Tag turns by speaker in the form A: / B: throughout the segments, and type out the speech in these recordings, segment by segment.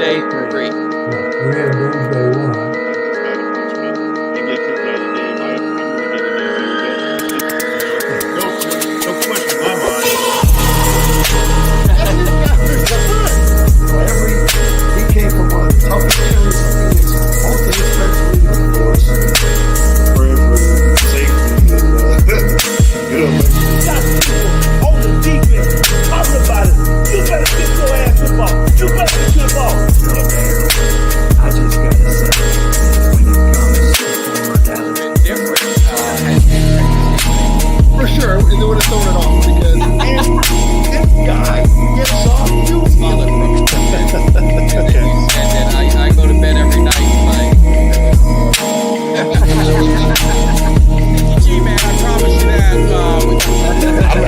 A: Doomsday 3.
B: Yeah, we had Doomsday 1.
C: They get kicked out of the game. I'm going to get it every day. No question in my mind.
B: He came from one of the toughest areas of Phoenix, both in his country and of course.
C: Praying for safety and
D: Got people on the defense talking about it. You better get your ass the ball. You better get your ball.
B: I just gotta say, when it comes to former Dallas,
A: Different.
E: For sure, and they would have thrown it off because
D: This guy gets on you.
A: Steal it from you. And then I go to bed every night like, G man, I promise you that we got a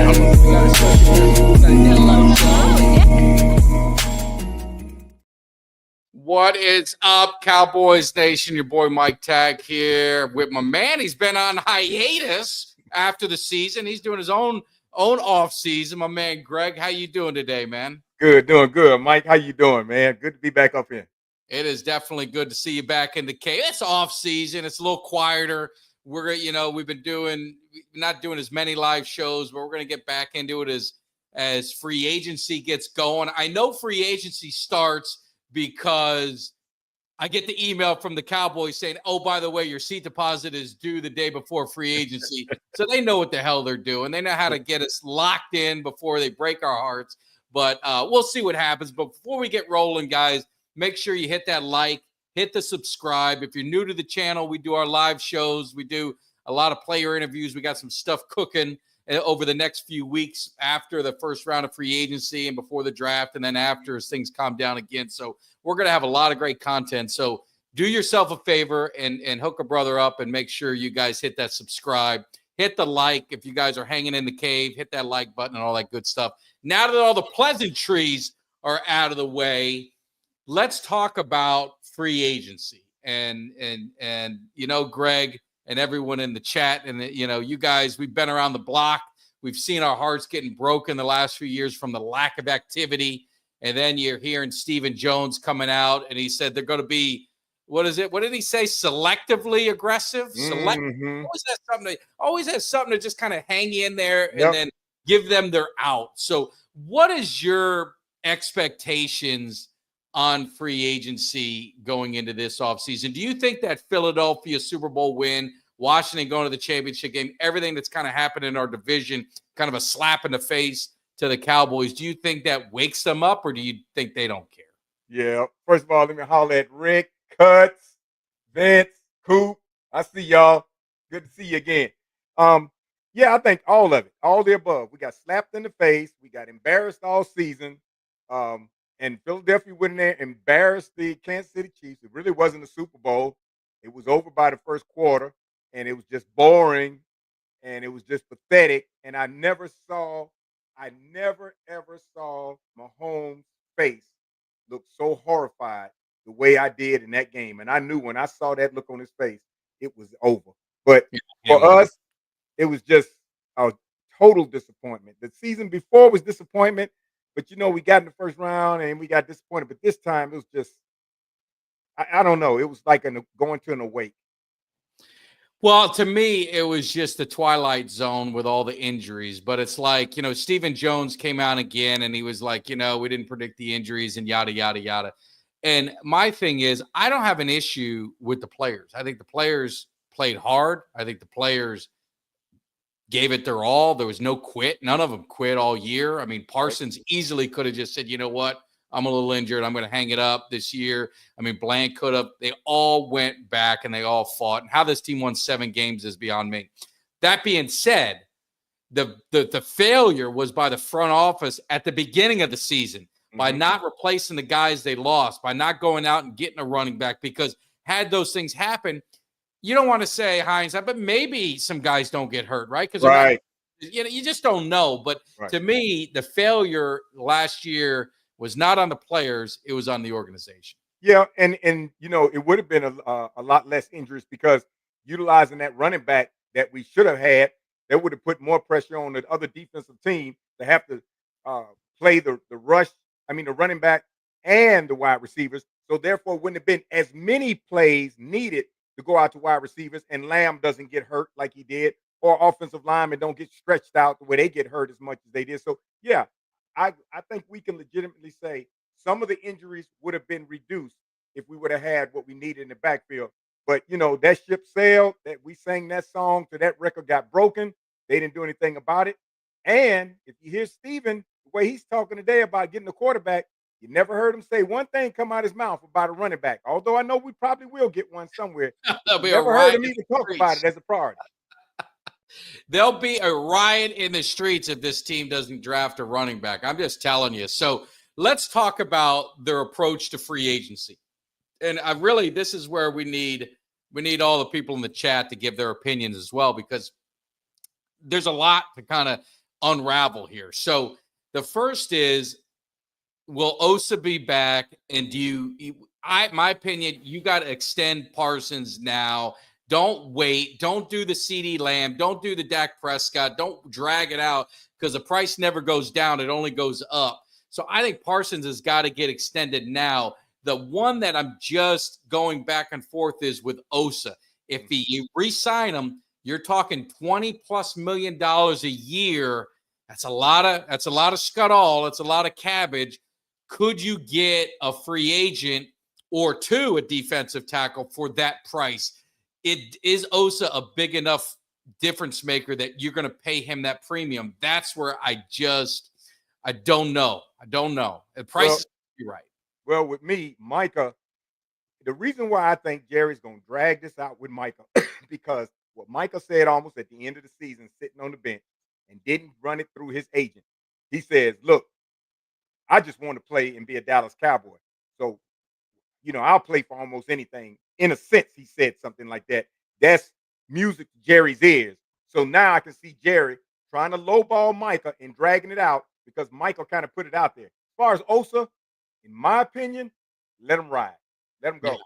A: What is up, Cowboys Nation? Your boy Mike Tag here with my man. He's been on hiatus after the season. He's doing his own off season. My man Greg, how you doing today, man?
F: Good, doing good. Mike, how you doing, man? Good to be back up here.
A: It is definitely good to see you back in the cave. It's off season. It's a little quieter. We've been not doing as many live shows, but we're going to get back into it as free agency gets going. I know free agency starts because I get the email from the Cowboys saying, oh, by the way, your seat deposit is due the day before free agency. So they know what the hell they're doing. They know how to get us locked in before they break our hearts. But we'll see what happens. But before we get rolling, guys, make sure you hit that like, hit the subscribe. If you're new to the channel, we do our live shows. We do a lot of player interviews. We got some stuff cooking over the next few weeks after the first round of free agency and before the draft, and then after as things calm down again. So we're going to have a lot of great content. So do yourself a favor and hook a brother up and make sure you guys hit that subscribe, hit the like. If you guys are hanging in the cave, hit that like button and all that good stuff. Now that all the pleasantries are out of the way, let's talk about free agency and Greg and everyone in the chat and you guys, we've been around the block. We've seen our hearts getting broken the last few years from the lack of activity. And then you're hearing Stephen Jones coming out and he said they're going to be, what is it? What did he say? Selectively aggressive?
F: Mm-hmm.
A: Always has something to just kind of hang in there and then give them their out. So what is your expectations on free agency going into this offseason? Do you think that Philadelphia Super Bowl win, Washington going to the championship game, everything that's kind of happened in our division, kind of a slap in the face to the Cowboys, do you think that wakes them up or do you think they don't care?
F: Yeah. First of all, let me holler at Rick, Cuts, Vince, Coop. I see y'all. Good to see you again. Yeah, I think all of it, all the above. We got slapped in the face. We got embarrassed all season. And Philadelphia went in there, embarrassed the Kansas City Chiefs. It really wasn't a Super Bowl. It was over by the first quarter, and it was just boring, and it was just pathetic. And I never ever saw Mahomes' face look so horrified the way I did in that game. And I knew when I saw that look on his face, it was over. But for us, it was just a total disappointment. The season before was disappointment. But, we got in the first round and we got disappointed. But this time it was just, I don't know. It was like going to an awake.
A: Well, to me, it was just the twilight zone with all the injuries. But it's like, Stephen Jones came out again and he was like, we didn't predict the injuries and yada, yada, yada. And my thing is, I don't have an issue with the players. I think the players played hard. I think the players gave it their all. There was no quit. None of them quit all year. I mean, Parsons easily could have just said, you know what? I'm a little injured. I'm going to hang it up this year. I mean, Blank could have. They all went back and they all fought. And how this team won 7 games is beyond me. That being said, the failure was by the front office at the beginning of the season by not replacing the guys they lost, by not going out and getting a running back, because had those things happen, you don't want to say hindsight, but maybe some guys don't get hurt, right? Because you just don't know. But to me, the failure last year was not on the players; it was on the organization.
F: Yeah, and it would have been a lot less injuries because utilizing that running back that we should have had, that would have put more pressure on the other defensive team to have to play the rush. I mean, the running back and the wide receivers. So therefore, wouldn't have been as many plays needed to go out to wide receivers, and Lamb doesn't get hurt like he did, or offensive linemen don't get stretched out the way they get hurt as much as they did. So yeah, I think we can legitimately say some of the injuries would have been reduced if we would have had what we needed in the backfield. But that ship sailed. That we sang that song to that record got broken. They didn't do anything about it. And if you hear Steven, the way he's talking today about getting a quarterback, you never heard him say one thing come out his mouth about a running back. Although I know we probably will get one somewhere.
A: There'll be a
F: Never heard
A: riot
F: him
A: in
F: even
A: the
F: talk about
A: streets.
F: it as a priority.
A: There'll be a riot in the streets if this team doesn't draft a running back. I'm just telling you. So let's talk about their approach to free agency. And this is where we need all the people in the chat to give their opinions as well, because there's a lot to kind of unravel here. So the first is, will Osa be back? And my opinion, you got to extend Parsons now. Don't wait. Don't do the CD Lamb. Don't do the Dak Prescott. Don't drag it out, because the price never goes down. It only goes up. So I think Parsons has got to get extended now. The one that I'm just going back and forth is with Osa. If you re-sign him, you're talking $20+ million a year. That's a lot of scuttle. It's a lot of cabbage. Could you get a free agent or two, a defensive tackle, for that price? Is Osa a big enough difference maker that you're going to pay him that premium? That's where I don't know. The price is right.
F: Well, with me, Micah, the reason why I think Jerry's going to drag this out with Micah, because what Micah said almost at the end of the season, sitting on the bench and didn't run it through his agent. He says, look, I just want to play and be a Dallas Cowboy. So, I'll play for almost anything. In a sense, he said something like that. That's music to Jerry's ears. So now I can see Jerry trying to lowball Micah and dragging it out, because Micah kind of put it out there. As far as Osa, in my opinion, let him ride. Let him go.
A: Yeah.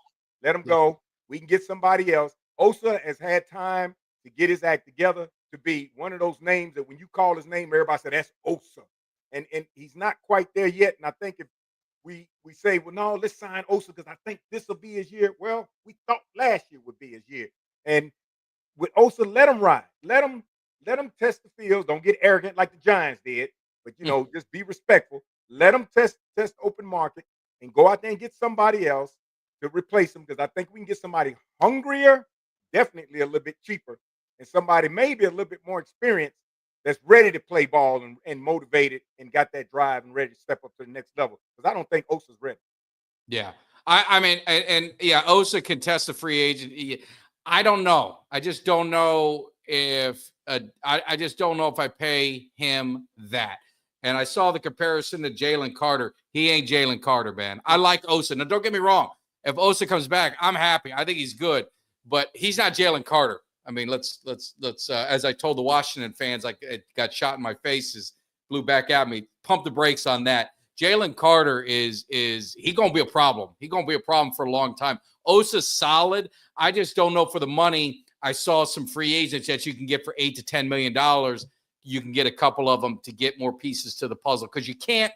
F: Let him go. We can get somebody else. Osa has had time to get his act together to be one of those names that when you call his name, everybody said, that's Osa. And he's not quite there yet. And I think if we say, well, no, let's sign Osa because I think this will be his year. Well, we thought last year would be his year. And with Osa, let him ride. Let him test the fields. Don't get arrogant like the Giants did. But, just be respectful. Let him test open market and go out there and get somebody else to replace him, because I think we can get somebody hungrier, definitely a little bit cheaper, and somebody maybe a little bit more experienced that's ready to play ball and motivated and got that drive and ready to step up to the next level, because I don't think Osa's ready.
A: Yeah. I mean, and yeah, Osa can test a free agent. I don't know. I just don't know if I just don't know if I pay him that. And I saw the comparison to Jalen Carter. He ain't Jalen Carter, man. I like Osa. Now, don't get me wrong. If Osa comes back, I'm happy. I think he's good, but he's not Jalen Carter. I mean, let's as I told the Washington fans, like it got shot in my face, blew back at me. Pump the brakes on that. Jalen Carter is he gonna be a problem. He's gonna be a problem for a long time. Osa's solid. I just don't know for the money. I saw some free agents that you can get for $8 to $10 million. You can get a couple of them to get more pieces to the puzzle, because you can't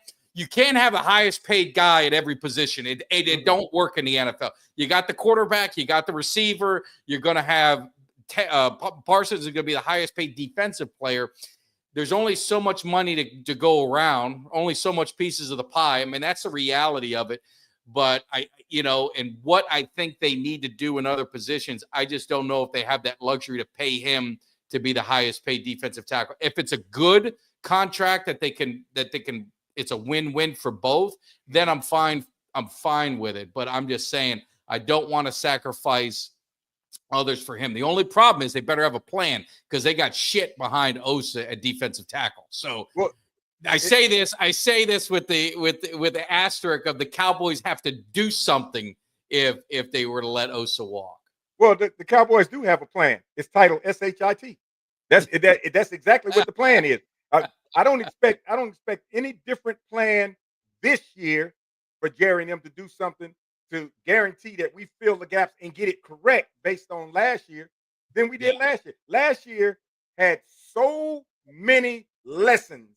A: have the highest paid guy at every position. It don't work in the NFL. You got the quarterback, you got the receiver. You're going to have Parsons is going to be the highest paid defensive player. There's only so much money to go around, only so much pieces of the pie. I mean, that's the reality of it. But and what I think they need to do in other positions, I just don't know if they have that luxury to pay him to be the highest paid defensive tackle. If it's a good contract that they can, it's a win-win for both, then I'm fine with it. But I'm just saying, I don't want to sacrifice others for him. The only problem is they better have a plan, because they got shit behind Osa at defensive tackle. So I say this with the asterisk of the Cowboys have to do something if they were to let Osa walk.
F: Well, the Cowboys do have a plan. It's titled SHIT. That's exactly what the plan is. I don't expect any different plan this year for Jerry and them to do something to guarantee that we fill the gaps and get it correct based on last year than we did last year. Last year had so many lessons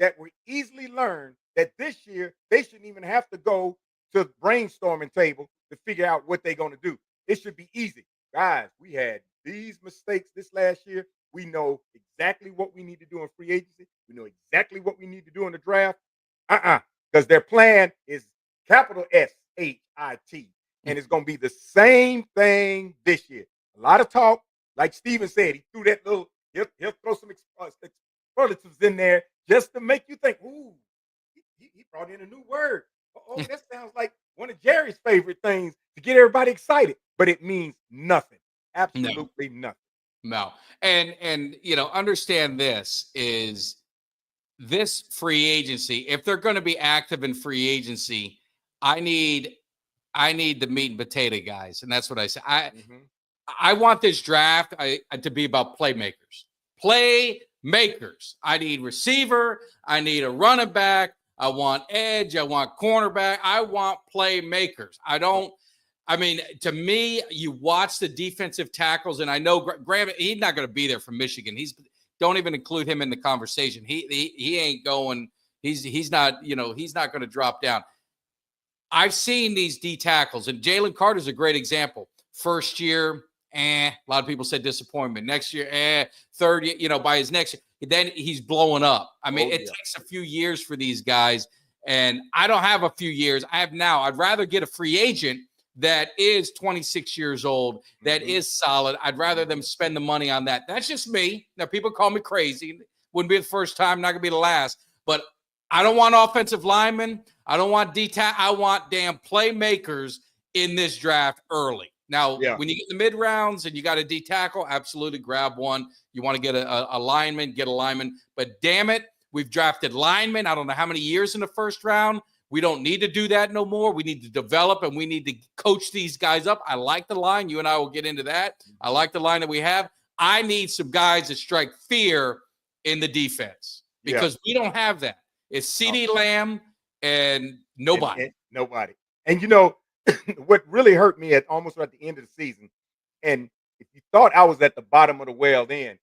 F: that were easily learned that this year they shouldn't even have to go to the brainstorming table to figure out what they're going to do. It should be easy. Guys, we had these mistakes this last year. We know exactly what we need to do in free agency. We know exactly what we need to do in the draft. Because their plan is capital SHIT. And it's going to be the same thing this year. A lot of talk. Like Steven said, he threw that little, he'll throw some superlatives in there just to make you think, ooh, he brought in a new word. Oh, that sounds like one of Jerry's favorite things to get everybody excited. But it means nothing. Absolutely nothing.
A: No. And understand this is this free agency. If they're going to be active in free agency, I need the meat and potato guys. And that's what I say. I want this draft to be about playmakers. Playmakers. I need receiver. I need a running back. I want edge. I want cornerback. I want playmakers. To me, you watch the defensive tackles, and I know Graham, he's not going to be there from Michigan. Don't even include him in the conversation. He ain't going. He's not going to drop down. I've seen these D tackles, and Jalen Carter's a great example. First year, a lot of people said disappointment. Next year, third year, by his next year, then he's blowing up. It takes a few years for these guys, and I don't have a few years. I have now. I'd rather get a free agent that is 26 years old, that is solid. I'd rather them spend the money on that. That's just me. Now, people call me crazy. Wouldn't be the first time, not going to be the last. But I don't want offensive linemen. I don't want I want damn playmakers in this draft early. Now, when you get in the mid rounds and you got a D tackle, absolutely grab one. You want to get a lineman, get a lineman. But damn it, we've drafted linemen. I don't know how many years in the first round. We don't need to do that no more. We need to develop and we need to coach these guys up. I like the line. You and I will get into that. I like the line that we have. I need some guys that strike fear in the defense because we don't have that. It's CeeDee Lamb and nobody.
F: Nobody. And what really hurt me almost at the end of the season, and if you thought I was at the bottom of the well then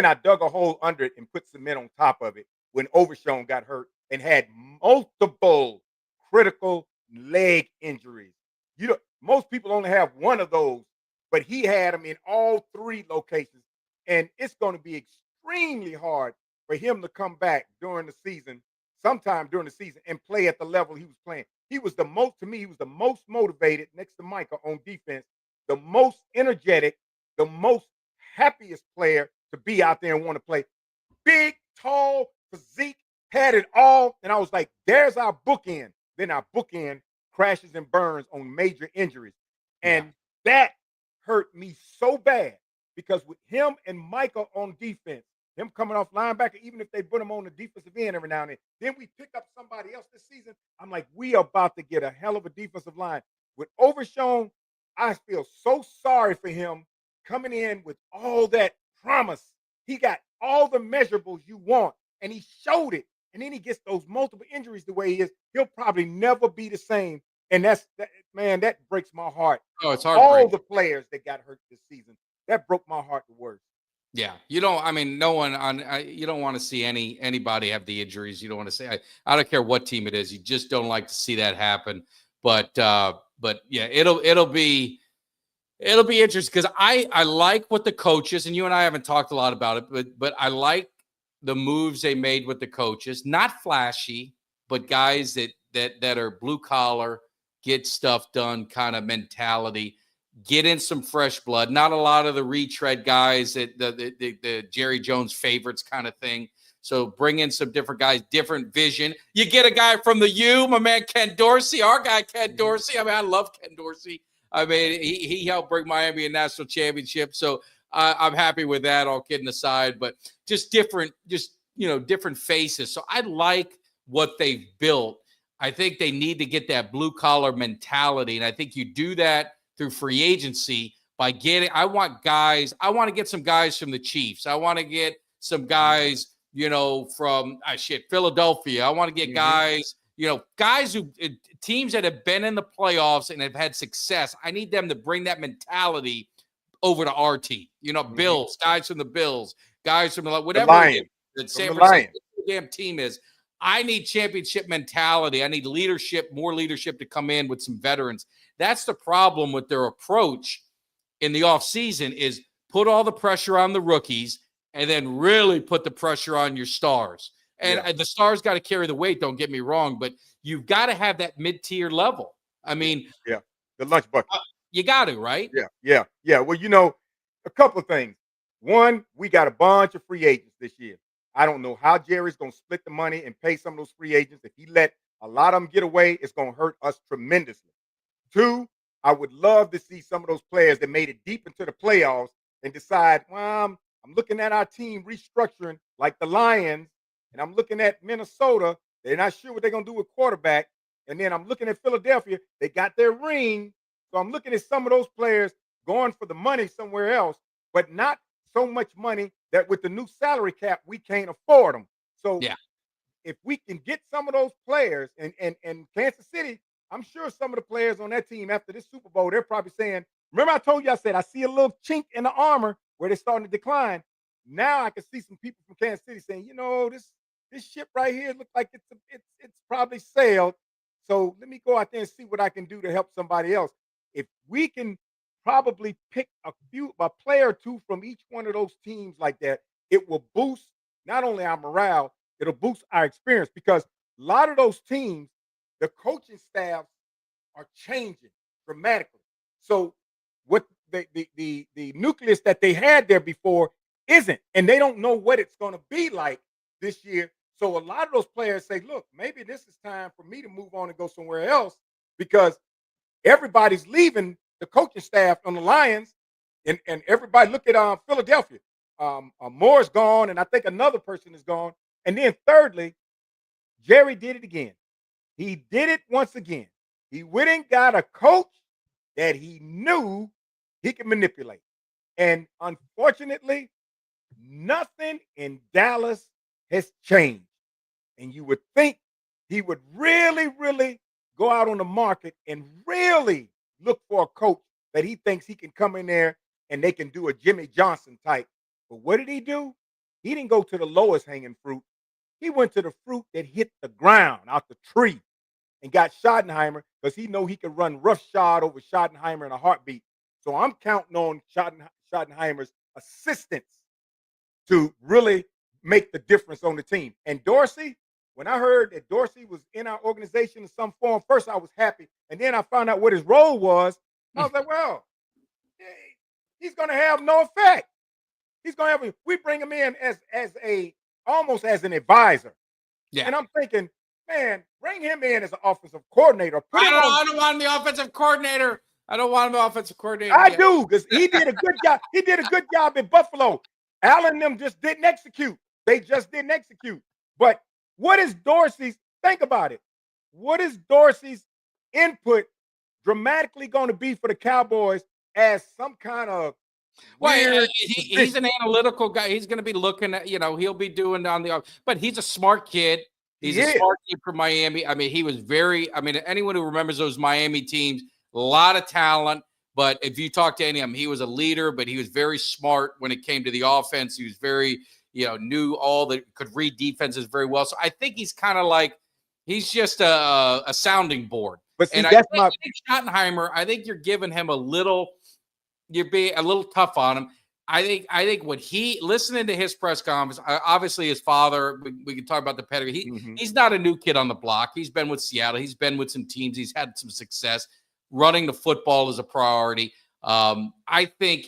F: I dug a hole under it and put cement on top of it when Overshown got hurt and had multiple critical leg injuries. Most people only have one of those, but he had them in all three locations. And it's going to be extremely hard for him to come back sometime during the season and play at the level he was playing. He was the most motivated next to Micah on defense, the most energetic, the most happiest player to be out there and want to play. Big, tall, physique, had it all. And I was like, there's our bookend. Then our bookend crashes and burns on major injuries. And that hurt me so bad because with him and Micah on defense, him coming off linebacker, even if they put him on the defensive end every now and then we pick up somebody else this season. I'm like, we are about to get a hell of a defensive line. With Overshown, I feel so sorry for him coming in with all that promise. He got all the measurables you want, and he showed it. And then he gets those multiple injuries the way he is. He'll probably never be the same. And that breaks my heart.
A: Oh, it's hard.
F: All the players that got hurt this season, that broke my heart the worst.
A: Yeah, no one you don't want to see anybody have the injuries. You don't want to say, I don't care what team it is. You just don't like to see that happen. But yeah, it'll be interesting because I like what the coaches, and you and I haven't talked a lot about it, but I like the moves they made with the coaches. Not flashy, but guys that are blue collar, get stuff done kind of mentality. Get in some fresh blood, not a lot of the retread guys that the Jerry Jones favorites kind of thing. So bring in some different guys, different vision. You get a guy from the U, my man Ken Dorsey, our guy Ken Dorsey. I love Ken Dorsey. He helped bring Miami a national championship. So I'm happy with that, all kidding aside. But just different faces. So I like what they've built. I think they need to get that blue collar mentality, and I think you do that through free agency by I want to get some guys from the Chiefs. I want to get some guys, from Philadelphia. I want to get guys who teams that have been in the playoffs and have had success. I need them to bring that mentality over to our team. Bills, guys from the Bills, guys from whatever the San Francisco damn team is. I need championship mentality. I need leadership, more leadership to come in with some veterans. That's the problem with their approach in the offseason is put all the pressure on the rookies and then really put the pressure on your stars. And the stars got to carry the weight, don't get me wrong, but you've got to have that mid-tier level. I mean,
F: the lunch bucket.
A: You got to, right?
F: Yeah. Well, a couple of things. One, we got a bunch of free agents this year. I don't know how Jerry's going to split the money and pay some of those free agents. If he let a lot of them get away, it's going to hurt us tremendously. Two, I would love to see some of those players that made it deep into the playoffs and decide, well, I'm looking at our team restructuring like the Lions, and I'm looking at Minnesota. They're not sure what they're going to do with quarterback. And then I'm looking at Philadelphia. They got their ring. So I'm looking at some of those players going for the money somewhere else, but not so much money that with the new salary cap, we can't afford them. So if we can get some of those players and Kansas City, I'm sure some of the players on that team after this Super Bowl, they're probably saying, remember I told you, I said, I see a little chink in the armor where they're starting to decline. Now I can see some people from Kansas City saying, this ship right here looks like it's probably sailed. So let me go out there and see what I can do to help somebody else. If we can probably pick a player or two from each one of those teams like that, it will boost not only our morale, it'll boost our experience because a lot of those teams, the coaching staffs are changing dramatically. So what the nucleus that they had there before isn't, and they don't know what it's going to be like this year. So a lot of those players say, look, maybe this is time for me to move on and go somewhere else because everybody's leaving the coaching staff on the Lions, and everybody look at Philadelphia. Moore's gone, and I think another person is gone. And then thirdly, Jerry did it again. He did it once again. He went and got a coach that he knew he could manipulate. And unfortunately, nothing in Dallas has changed. And you would think he would really, really go out on the market and really look for a coach that he thinks he can come in there and they can do a Jimmy Johnson type. But what did he do? He didn't go to the lowest hanging fruit. He went to the fruit that hit the ground out the tree and got Schottenheimer because he know he could run roughshod over Schottenheimer in a heartbeat. So I'm counting on Schottenheimer's assistance to really make the difference on the team. And Dorsey, when I heard that Dorsey was in our organization in some form, first I was happy. And then I found out what his role was. I was like, well, he's going to have no effect. He's going to have, we bring him in as almost as an advisor. Yeah. And I'm thinking, man, bring him in as an offensive coordinator.
A: I don't want him the offensive coordinator. I don't want him the offensive coordinator.
F: I do, because he did a good job. He did a good job in Buffalo. Allen and them just didn't execute. They just didn't execute. But what is Dorsey's, think about it. What is Dorsey's input dramatically going to be for the Cowboys as some kind of
A: he's an analytical guy. He's going to be looking at, he'll be doing on the, but he's a smart kid. He's a smart kid from Miami. I mean, he was anyone who remembers those Miami teams, a lot of talent. But if you talk to any of them, he was a leader, but he was very smart when it came to the offense. He was very, knew could read defenses very well. So I think he's kind of like, he's just a sounding board.
F: But see,
A: and
F: that's
A: I think Schottenheimer, I think you're giving him you're being a little tough on him. I think when listening to his press conference, obviously his father, we can talk about the pedigree. He's not a new kid on the block. He's been with Seattle. He's been with some teams. He's had some success. Running the football is a priority. I think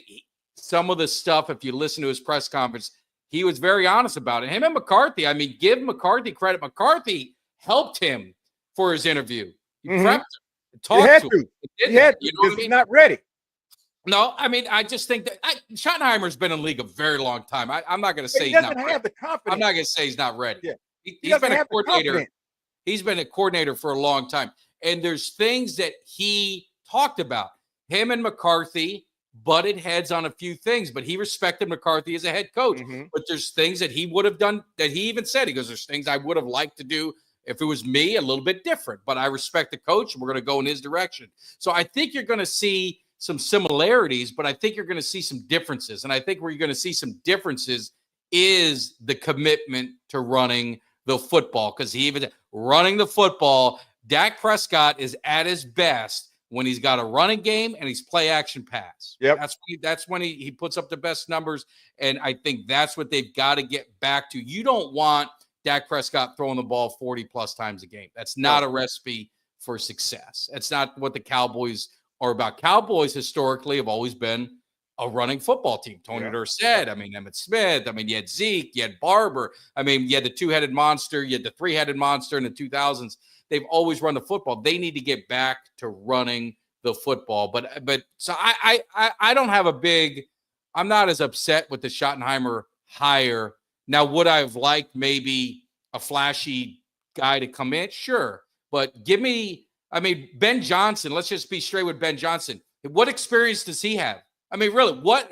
A: some of the stuff, if you listen to his press conference, he was very honest about it. Him and McCarthy, give McCarthy credit. McCarthy helped him for his interview. He prepped him, talked to him.
F: He had to, because he's not ready.
A: No, I just think that Schottenheimer's been in the league a very long time. I'm not going to say
F: he's not ready. The confidence.
A: I'm not going to say he's not ready.
F: Yeah.
A: He's been a coordinator. He's been a coordinator for a long time. And there's things that he talked about. Him and McCarthy butted heads on a few things, but he respected McCarthy as a head coach. But there's things that he would have done that he even said, he goes, there's things I would have liked to do if it was me, a little bit different. But I respect the coach, and we're going to go in his direction. So I think you're going to see some similarities, but I think you're going to see some differences. And I think where you're going to see some differences is the commitment to running the football, because he even running the football, Dak Prescott is at his best when he's got a running game and he's play action pass.
F: Yep.
A: That's when he puts up the best numbers. And I think that's what they've got to get back to. You don't want Dak Prescott throwing the ball 40 plus times a game. That's not a recipe for success. It's not what the Cowboys are about. Cowboys historically have always been a running football team. Tony Dorsett, I mean, Emmitt Smith, I mean, you had Zeke, you had Barber. I mean, you had the two-headed monster, you had the three-headed monster in the 2000s. They've always run the football. They need to get back to running the football. But so I don't have I'm not as upset with the Schottenheimer hire. Now, would I have liked maybe a flashy guy to come in? Sure. But Ben Johnson, let's just be straight with Ben Johnson. What experience does he have? I mean, really, what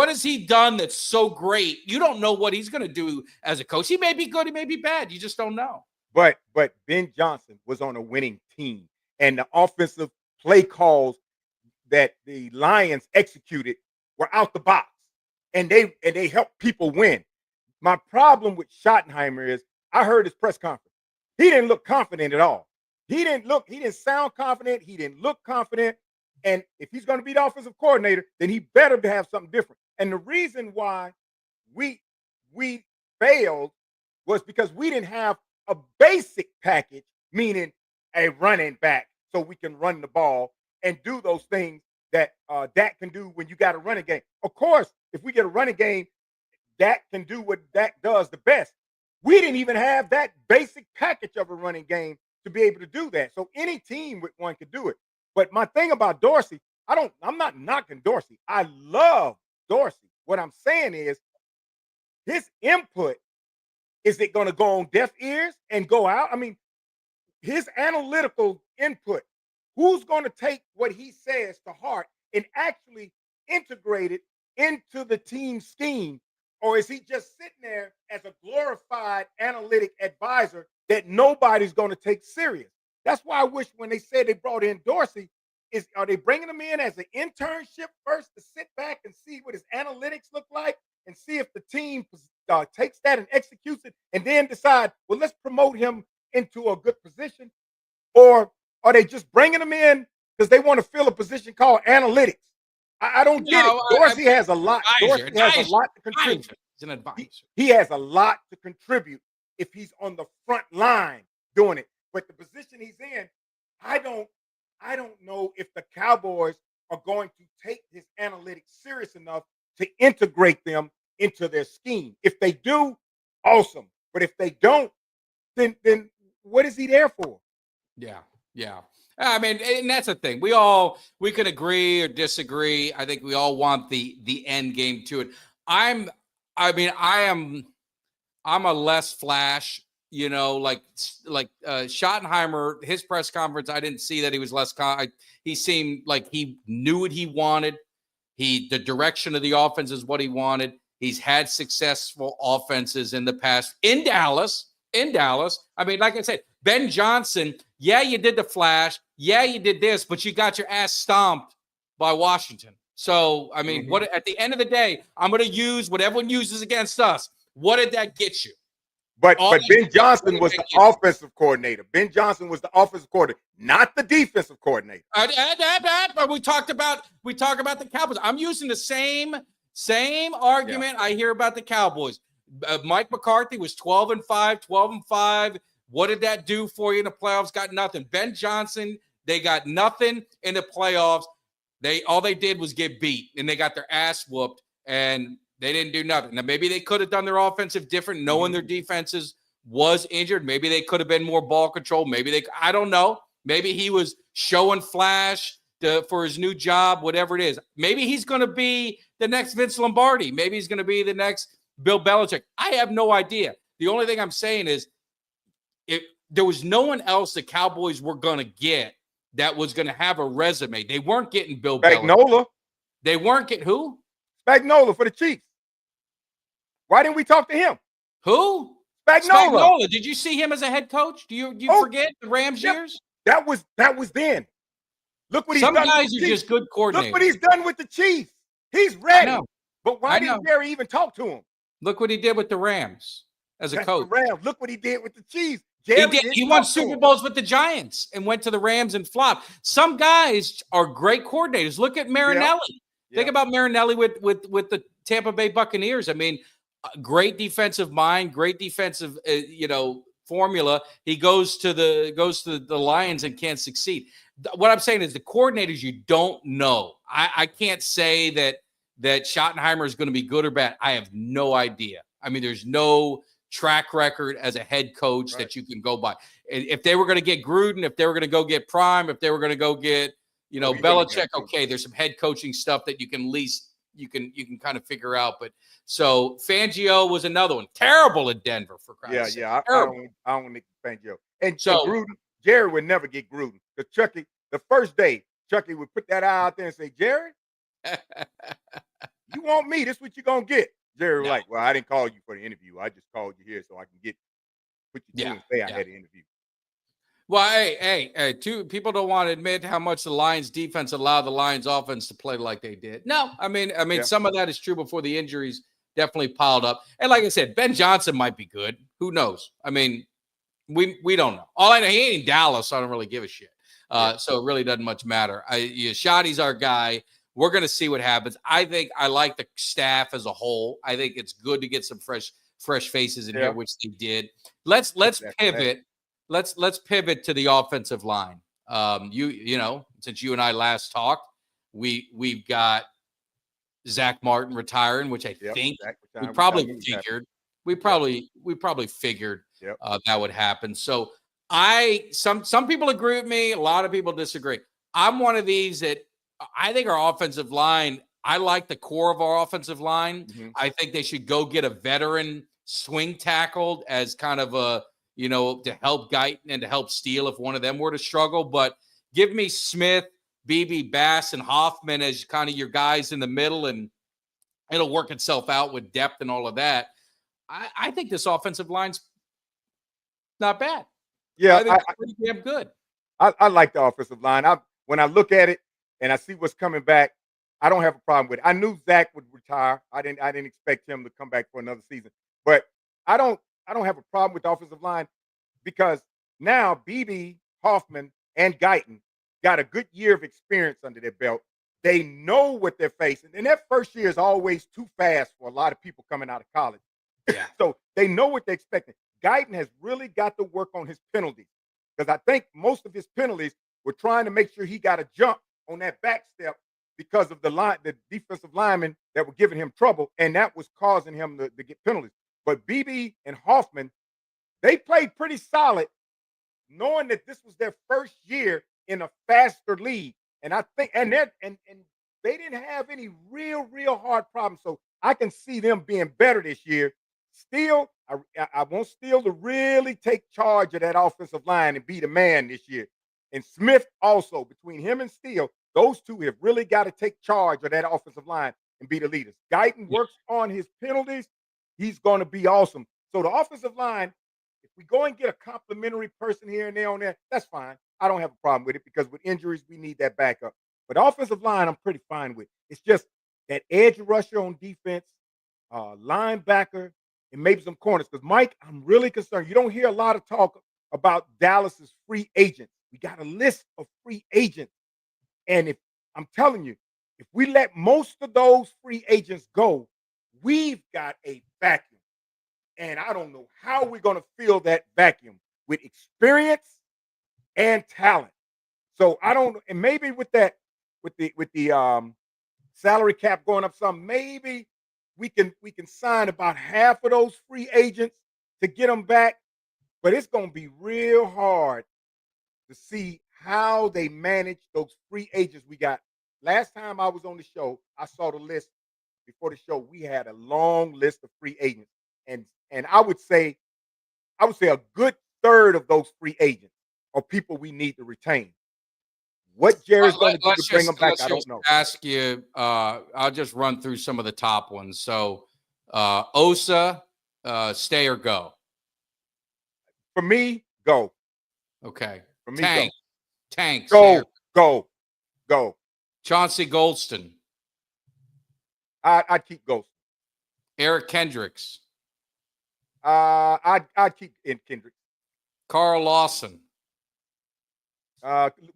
A: has he done that's so great? You don't know what he's going to do as a coach. He may be good, he may be bad. You just don't know.
F: But Ben Johnson was on a winning team, and the offensive play calls that the Lions executed were out the box, and they helped people win. My problem with Schottenheimer is I heard his press conference. He didn't look confident at all. He didn't sound confident. He didn't look confident. And if he's going to be the offensive coordinator, then he better have something different. And the reason why we failed was because we didn't have a basic package, meaning a running back, so we can run the ball and do those things that Dak can do when you got a running game. Of course, if we get a running game, Dak can do what Dak does the best. We didn't even have that basic package of a running game to be able to do that. So any team with one could do it. But my thing about Dorsey, I'm not knocking Dorsey. I love Dorsey. What I'm saying is his input, is it going to go on deaf ears and go out? I mean, his analytical input, who's going to take what he says to heart and actually integrate it into the team scheme? Or is he just sitting there as a glorified analytic advisor that nobody's going to take serious? That's why I wish when they said they brought in Dorsey, are they bringing him in as an internship first to sit back and see what his analytics look like and see if the team takes that and executes it and then decide, well, let's promote him into a good position? Or are they just bringing him in because they want to fill a position called analytics? I don't get it. Dorsey has a lot. Dorsey has a lot to contribute.
A: He's an advisor.
F: He has a lot to contribute if he's on the front line doing it. But the position he's in, I don't know if the Cowboys are going to take his analytics serious enough to integrate them into their scheme. If they do, awesome. But if they don't, then what is he there for?
A: Yeah. I mean, and that's the thing. We could agree or disagree. I think we all want the end game to it. I'm a less flash, like Schottenheimer, his press conference, I didn't see that he was less he seemed like he knew what he wanted. The direction of the offense is what he wanted. He's had successful offenses in the past in Dallas. I mean, like I said, Ben Johnson, yeah, you did the flash. Yeah, you did this, but you got your ass stomped by Washington. So, I mean, what at the end of the day, I'm going to use what everyone uses against us. What did that get you?
F: But Ben Johnson was the offensive coordinator. Ben Johnson was the offensive coordinator, not the defensive coordinator.
A: But we talk about the Cowboys. I'm using the same argument I hear about the Cowboys. Mike McCarthy was 12-5. What did that do for you in the playoffs? Got nothing. Ben Johnson, they got nothing in the playoffs. All they did was get beat, and they got their ass whooped, and they didn't do nothing. Now, maybe they could have done their offensive different, knowing their defenses was injured. Maybe they could have been more ball control. I don't know. Maybe he was showing flash for his new job, whatever it is. Maybe he's going to be the next Vince Lombardi. Maybe he's going to be the next Bill Belichick. I have no idea. The only thing I'm saying is there was no one else the Cowboys were going to get that was going to have a resume. They weren't getting Bill
F: Spagnuolo.
A: Belichick. They weren't getting who?
F: Spagnuolo for the Chiefs. Why didn't we talk to him?
A: Who?
F: Spagnuolo.
A: Did you see him as a head coach? Do you forget the Rams years?
F: That was then. Look what he's done.
A: Some guys are just good coordinators.
F: Look what he's done with the Chiefs. He's ready. But why didn't Jerry even talk to him?
A: Look what he did with the Rams. as a
F: That's
A: coach.
F: the Rams. Look what he did with the Chiefs.
A: He
F: Jerry
A: did.
F: didn't
A: He won
F: talk to
A: Super
F: him.
A: Bowls with the Giants and went to the Rams and flopped. Some guys are great coordinators. Look at Marinelli. Think about Marinelli with the Tampa Bay Buccaneers. I mean, great defensive mind, great defensive, formula. He goes to the Lions and can't succeed. What I'm saying is the coordinators you don't know. I can't say that Schottenheimer is going to be good or bad. I have no idea. I mean, there's no track record as a head coach that you can go by. If they were going to get Gruden, if they were going to go get Prime, if they were going to go get Belichick, okay, there's some head coaching stuff that you can kind of figure out. But so Fangio was another one. Terrible at Denver for Christ's sake.
F: I don't think Fangio. And Gruden, Jerry would never get Gruden. Because Chucky, the first day, Chucky would put that eye out there and say, Jerry, you want me? This is what you're gonna get. Jerry was like, well, I didn't call you for the interview. I just called you here so I can put you through and say I had an interview.
A: Well, hey, people don't want to admit how much the Lions defense allowed the Lions offense to play like they did. No, I mean, some of that is true before the injuries definitely piled up. And like I said, Ben Johnson might be good. Who knows? I mean, we don't know. All I know, he ain't in Dallas, so I don't really give a shit. So it really doesn't much matter. Shotty's our guy. We're going to see what happens. I think I like the staff as a whole. I think it's good to get some fresh faces in here, which they did. Let's pivot. Let's pivot to the offensive line. Since you and I last talked, we've got Zach Martin retiring, which I think we probably figured. We probably figured that would happen. So some people agree with me. A lot of people disagree. I'm one of these that I think our offensive line, I like the core of our offensive line. Mm-hmm. I think they should go get a veteran swing tackled as kind of to help Guyton and to help Steele if one of them were to struggle. But give me Smith, Beebe, Bass, and Hoffman as kind of your guys in the middle, and it'll work itself out with depth and all of that. I think this offensive line's not bad.
F: Yeah,
A: I think it's pretty damn good.
F: I like the offensive line. When I look at it and I see what's coming back, I don't have a problem with it. I knew Zach would retire. I didn't expect him to come back for another season. But I don't have a problem with the offensive line because now Beebe, Hoffman, and Guyton got a good year of experience under their belt. They know what they're facing. And that first year is always too fast for a lot of people coming out of college. Yeah. So they know what they're expecting. Guyton has really got to work on his penalties because I think most of his penalties were trying to make sure he got a jump on that back step because of the defensive linemen that were giving him trouble, and that was causing him to get penalties. But Beebe and Hoffman, they played pretty solid, knowing that this was their first year in a faster league. And I think, and they didn't have any real hard problems. So I can see them being better this year. Steele, I want Steele to really take charge of that offensive line and be the man this year. And Smith also, between him and Steele, those two have really got to take charge of that offensive line and be the leaders. Guyton works on his penalties. He's going to be awesome. So the offensive line, if we go and get a complimentary person here and there on there, that's fine. I don't have a problem with it because with injuries, we need that backup. But the offensive line, I'm pretty fine with. It's just that edge rusher on defense, linebacker, and maybe some corners. Because, Mike, I'm really concerned. You don't hear a lot of talk about Dallas's free agents. We got a list of free agents. And if I'm telling you, if we let most of those free agents go, we've got a vacuum. And I don't know how we're going to fill that vacuum with experience and talent. So I don't, and maybe with the salary cap going up some, maybe we can sign about half of those free agents to get them back. But it's going to be real hard to see how they manage those free agents we got. Last time I was on the show, I saw the list before the show. We had a long list of free agents. And I would say a good third of those free agents are people we need to retain. What Jerry's going to do to bring them back, I don't know.
A: Ask you, I'll just run through some of the top ones. So, Osa, stay or go?
F: For me, go.
A: Okay.
F: For me,
A: Tank.
F: Go.
A: Chauncey Goldston.
F: I'd keep Goldston.
A: Eric Kendricks.
F: I'd keep in Kendrick.
A: Carl Lawson.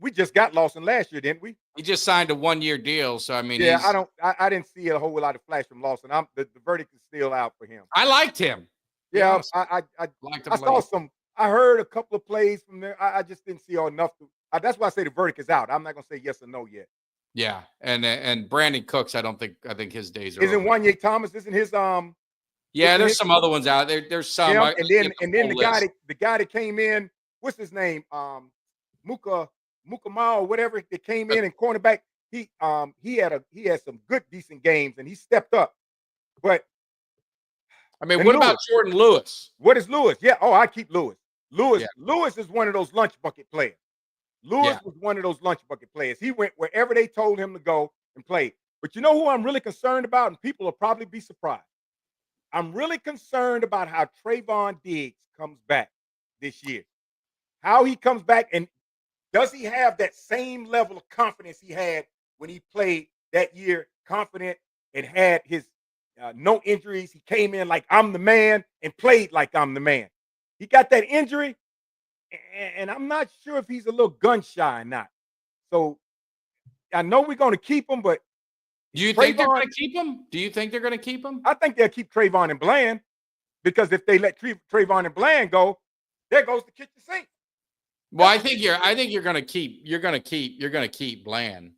F: We just got Lawson last year, didn't we?
A: He just signed a 1-year deal, so I mean,
F: Yeah, I didn't see a whole lot of flash from Lawson. The verdict is still out for him.
A: I liked him. To be
F: Yeah,
A: honest.
F: I
A: Liked him
F: I saw
A: late.
F: some. I heard a couple of plays from there. I just didn't see enough. That's why I say the verdict is out. I'm not gonna say yes or no yet.
A: Yeah, and Brandon Cooks, I think his days are
F: Isn't
A: over.
F: Wanye Thomas? Isn't his
A: Yeah,
F: isn't
A: there's
F: his-
A: some other ones out there. There's some.
F: him?
A: I
F: And
A: give
F: then
A: the
F: the
A: full
F: guy
A: list.
F: that came in. What's his name? Muka Mao or whatever that came in and cornerback. He had some good decent games and he stepped up. But
A: I mean,
F: and
A: what
F: Lewis.
A: about Jordan Lewis?
F: What is Lewis? Yeah. Oh, I keep Lewis. Lewis.
A: Yeah.
F: Lewis is one of those lunch bucket players. Lewis
A: Yeah.
F: was one of those lunch bucket players. He went wherever they told him to go and play. But you know who I'm really concerned about, and people will probably be surprised. I'm really concerned about how Trayvon Diggs comes back this year. How he comes back, and does he have that same level of confidence he had when he played that year, confident and had his no injuries? He came in like I'm the man and played like I'm the man. He got that injury, and I'm not sure if he's a little gun shy or not. So I know we're going to keep him, but
A: Do you think they're
F: Trayvon-
A: going to keep him? Do you think they're going to keep him?
F: I think they'll keep Trayvon and Bland because if they let Trayvon and Bland go, there goes the kitchen sink.
A: Well, I think you're going to keep Bland.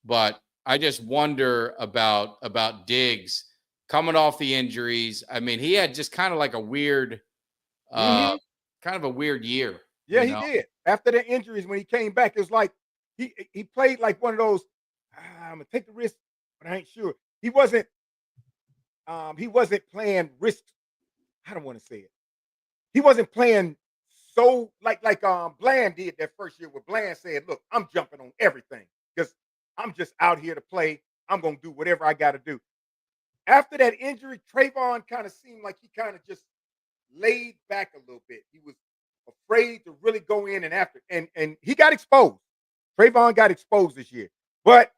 A: But I just wonder about Diggs coming off the injuries. I mean, he had just kind of like a weird, kind of a weird year.
F: Yeah,
A: you
F: he
A: know?
F: did. After the injuries, when he came back, it was like he played like one of those. I'm gonna take the risk, but I ain't sure. He wasn't playing risk. I don't want to say it. He wasn't playing so like Bland did that first year, where Bland said, "Look, I'm jumping on everything because I'm just out here to play. I'm gonna do whatever I got to do." After that injury, Trayvon kind of seemed like he kind of just laid back a little bit. He was afraid to really go in and he got exposed. Trayvon got exposed this year, but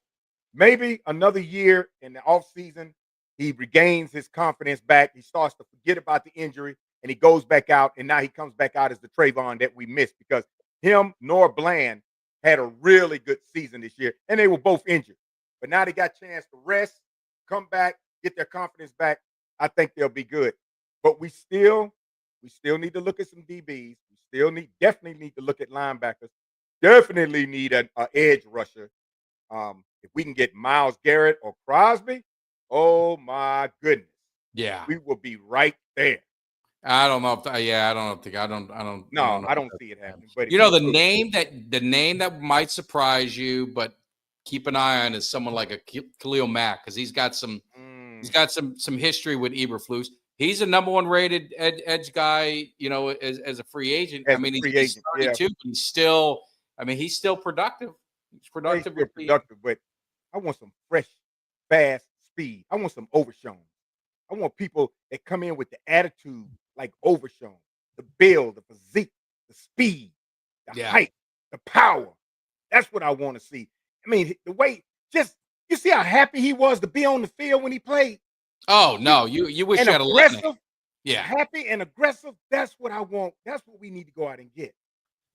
F: maybe another year in the offseason, he regains his confidence back. He starts to forget about the injury and he goes back out. And now he comes back out as the Trayvon that we missed because him nor Bland had a really good season this year. And they were both injured. But now they got a chance to rest, come back, get their confidence back. I think they'll be good. But we still need to look at some DBs. We definitely need to look at linebackers. Definitely need an edge rusher. If we can get Myles Garrett or Crosby, oh my goodness,
A: Yeah,
F: we will be right there.
A: I don't know if I don't think I don't
F: No,
A: know
F: I
A: if
F: don't
A: that's
F: see it
A: gonna
F: happening.
A: happen.
F: But
A: You know, the name that might surprise you, but keep an eye on is someone like a Khalil Mack because he's got some history with Eberflus. He's a number 1 rated edge guy, you know, as a free agent.
F: As
A: I mean,
F: a free
A: he's
F: agent,
A: 32,
F: yeah.
A: but he's still productive. He's productive.
F: Still productive, but I want some fresh, fast speed. I want some Overshown. I want people that come in with the attitude like Overshown, the build, the physique, the speed, the height, the power. That's what I want to see. I mean, the way you see how happy he was to be on the field when he played.
A: Oh no, you wish
F: And
A: you had a
F: aggressive,
A: line. Yeah,
F: happy and aggressive. That's what I want. That's what we need to go out and get.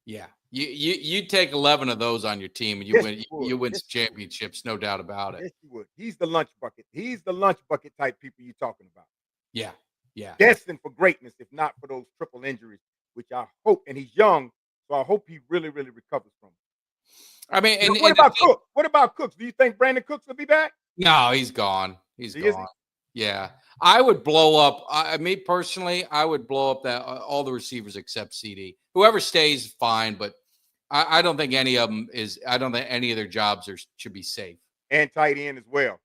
A: yeah. You take 11 of those on your team and you
F: Yes,
A: win.
F: you would.
A: You win
F: Yes,
A: some championships, no doubt about it.
F: Yes, you would. He's the lunch bucket. He's the lunch bucket type people you're talking about.
A: Yeah, yeah.
F: Destined for greatness, if not for those triple injuries, which I hope. And he's young, so I hope he really, really recovers from.
A: I mean, and
F: What about Cook? What about Cooks? Do you think Brandon Cooks will be back?
A: No, he's gone. He's
F: Is he?
A: gone. Yeah, I would blow up. Me personally, I would blow up that all the receivers except CD. Whoever stays, fine, but I don't think any of them is. I don't think any of their jobs should be safe.
F: And tight end as well.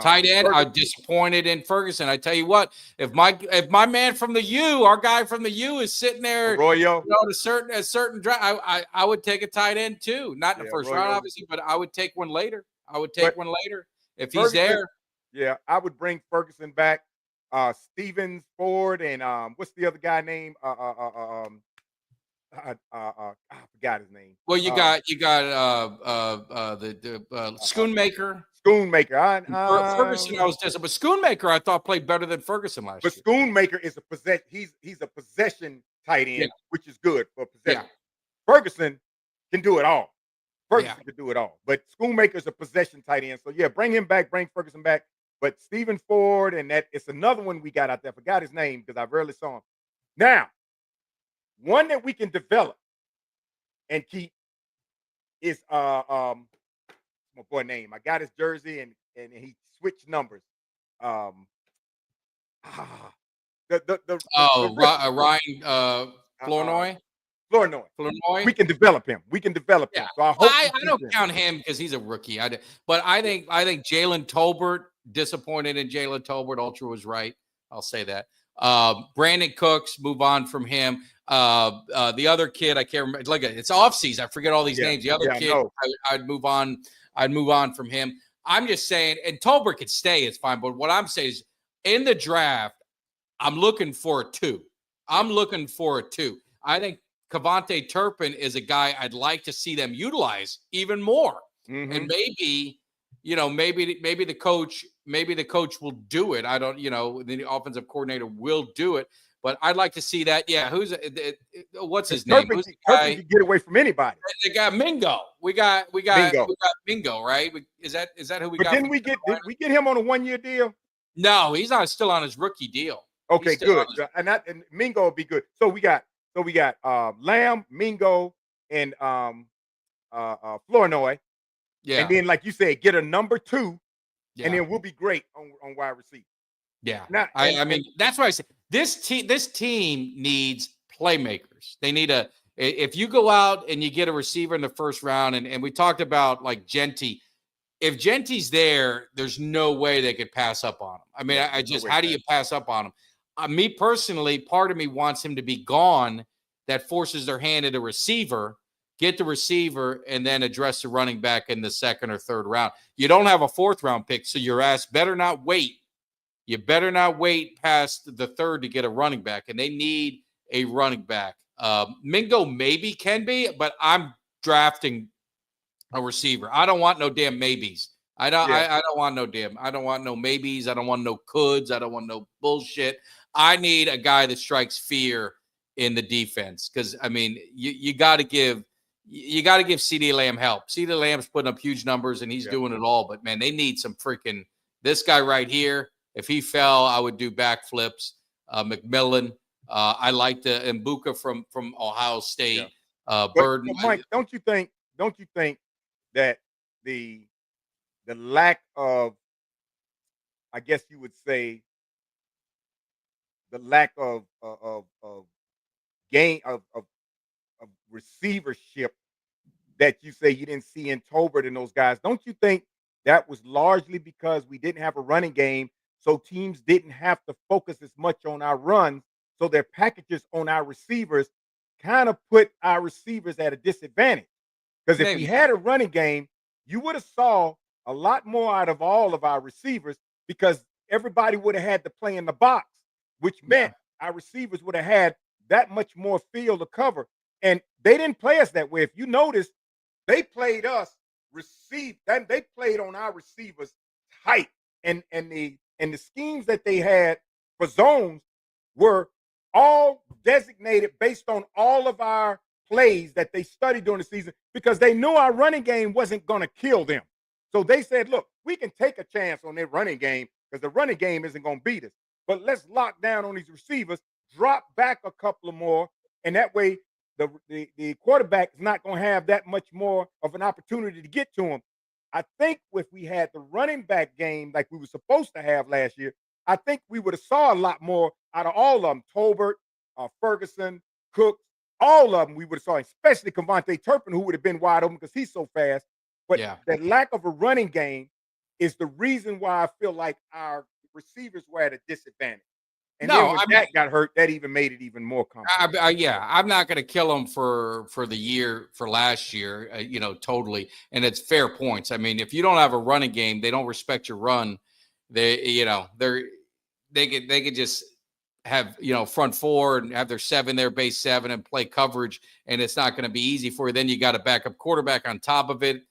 A: Tight end, I'm disappointed in Ferguson. I tell you what, if my man from the U, our guy from the U, is sitting there,
F: Arroyo,
A: a certain draft, I would take a tight end too. Not in the first round, obviously, but I would take one later. If he's there.
F: Yeah, I would bring Ferguson back. Stevens, Ford, and what's the other guy name? I forgot his name.
A: Well, you got the Schoonmaker.
F: Schoonmaker.
A: Ferguson, I was just, but Schoonmaker, I thought played better than Ferguson last
F: But
A: year.
F: Schoonmaker is a possession. He's a possession tight end,
A: Yeah.
F: which is good for possession.
A: Yeah.
F: Ferguson can do it all. Ferguson
A: Yeah.
F: can do it all. But Schoonmaker is a possession tight end. So yeah, bring him back, bring Ferguson back. But Stephen Ford and that it's another one we got out there. I forgot his name because I rarely saw him. Now, one that we can develop and keep is my boy name. I got his jersey and he switched numbers.
A: Ryan Flournoy.
F: Flournoy.
A: Flournoy.
F: We can develop him.
A: Yeah.
F: So I hope
A: I don't count him because he's a rookie. But I think Jalen Tolbert, disappointed in Jalen Tolbert. Ultra was right. I'll say that. Brandon Cooks, move on from him. The other kid, I can't remember. Like it's offseason. I forget all these names. The other kid, I'd move on. I'd move on from him. I'm just saying, and Tolbert could stay. It's fine. But what I'm saying is, in the draft, I'm looking for a 2. I'm looking for a 2. I think Cavante Turpin is a guy I'd like to see them utilize even more.
F: Mm-hmm.
A: And maybe, maybe the coach will do it. I don't, the offensive coordinator will do it, but I'd like to see that. Yeah. What's his name? Who's the guy?
F: Turpin can get away from anybody.
A: They got Mingo. We got Mingo, right? Is that who we got?
F: But did we get him on a 1-year deal?
A: No, he's not still on his rookie deal.
F: Okay, good. And Mingo will be good. So we got Lamb, Mingo, and Flournoy.
A: Yeah.
F: And then, like you said, get a number 2,
A: Yeah.
F: and then we'll be great on wide receiver.
A: Yeah.
F: Now,
A: I mean, that's why I say this team needs playmakers. They need if you go out and you get a receiver in the first round, and we talked about like Genty. If Genty's there, there's no way they could pass up on him. I mean, how do you pass up on him? Me personally, part of me wants him to be gone. That forces their hand at a receiver, get the receiver, and then address the running back in the second or third round. You don't have a 4th round pick, so your ass better not wait. You better not wait past the 3rd to get a running back, and they need a running back. Mingo maybe can be, but I'm drafting a receiver. I don't want no damn maybes. I don't want no maybes. I don't want no coulds. I don't want no bullshit. I need a guy that strikes fear in the defense. Because I mean, you gotta give CeeDee Lamb help. CeeDee Lamb's putting up huge numbers and he's doing it all, but man, they need some freaking this guy right here. If he fell, I would do backflips. McMillan. I like the Mbuka from Ohio State. Burden.
F: But Mike, don't you think that the lack of, I guess you would say, the lack of gain of receivership that you say you didn't see in Tolbert and those guys, don't you think that was largely because we didn't have a running game, so teams didn't have to focus as much on our runs, so their packages on our receivers kind of put our receivers at a disadvantage? Because if we had a running game, you would have saw a lot more out of all of our receivers because everybody would have had to play in the box, which meant our receivers would have had that much more field to cover. And they didn't play us that way. If you notice, they played us they played on our receivers tight. And the schemes that they had for zones were all designated based on all of our plays that they studied during the season because they knew our running game wasn't going to kill them. So they said, look, we can take a chance on their running game because the running game isn't going to beat us. But let's lock down on these receivers, drop back a couple of more, and that way the quarterback is not going to have that much more of an opportunity to get to him. I think if we had the running back game like we were supposed to have last year, I think we would have saw a lot more out of all of them. Tolbert, Ferguson, Cook, all of them we would have saw, especially Cavante Turpin, who would have been wide open because he's so fast. But that lack of a running game is the reason why I feel like our receivers were at a disadvantage. And then when that got hurt, that even made it even more complicated.
A: I'm not going to kill them for the year for last year, totally. And it's fair points. I mean, if you don't have a running game, they don't respect your run. They could just have front 4 and have their 7 there, base 7, and play coverage, and it's not going to be easy for you. Then you got a backup quarterback on top of it.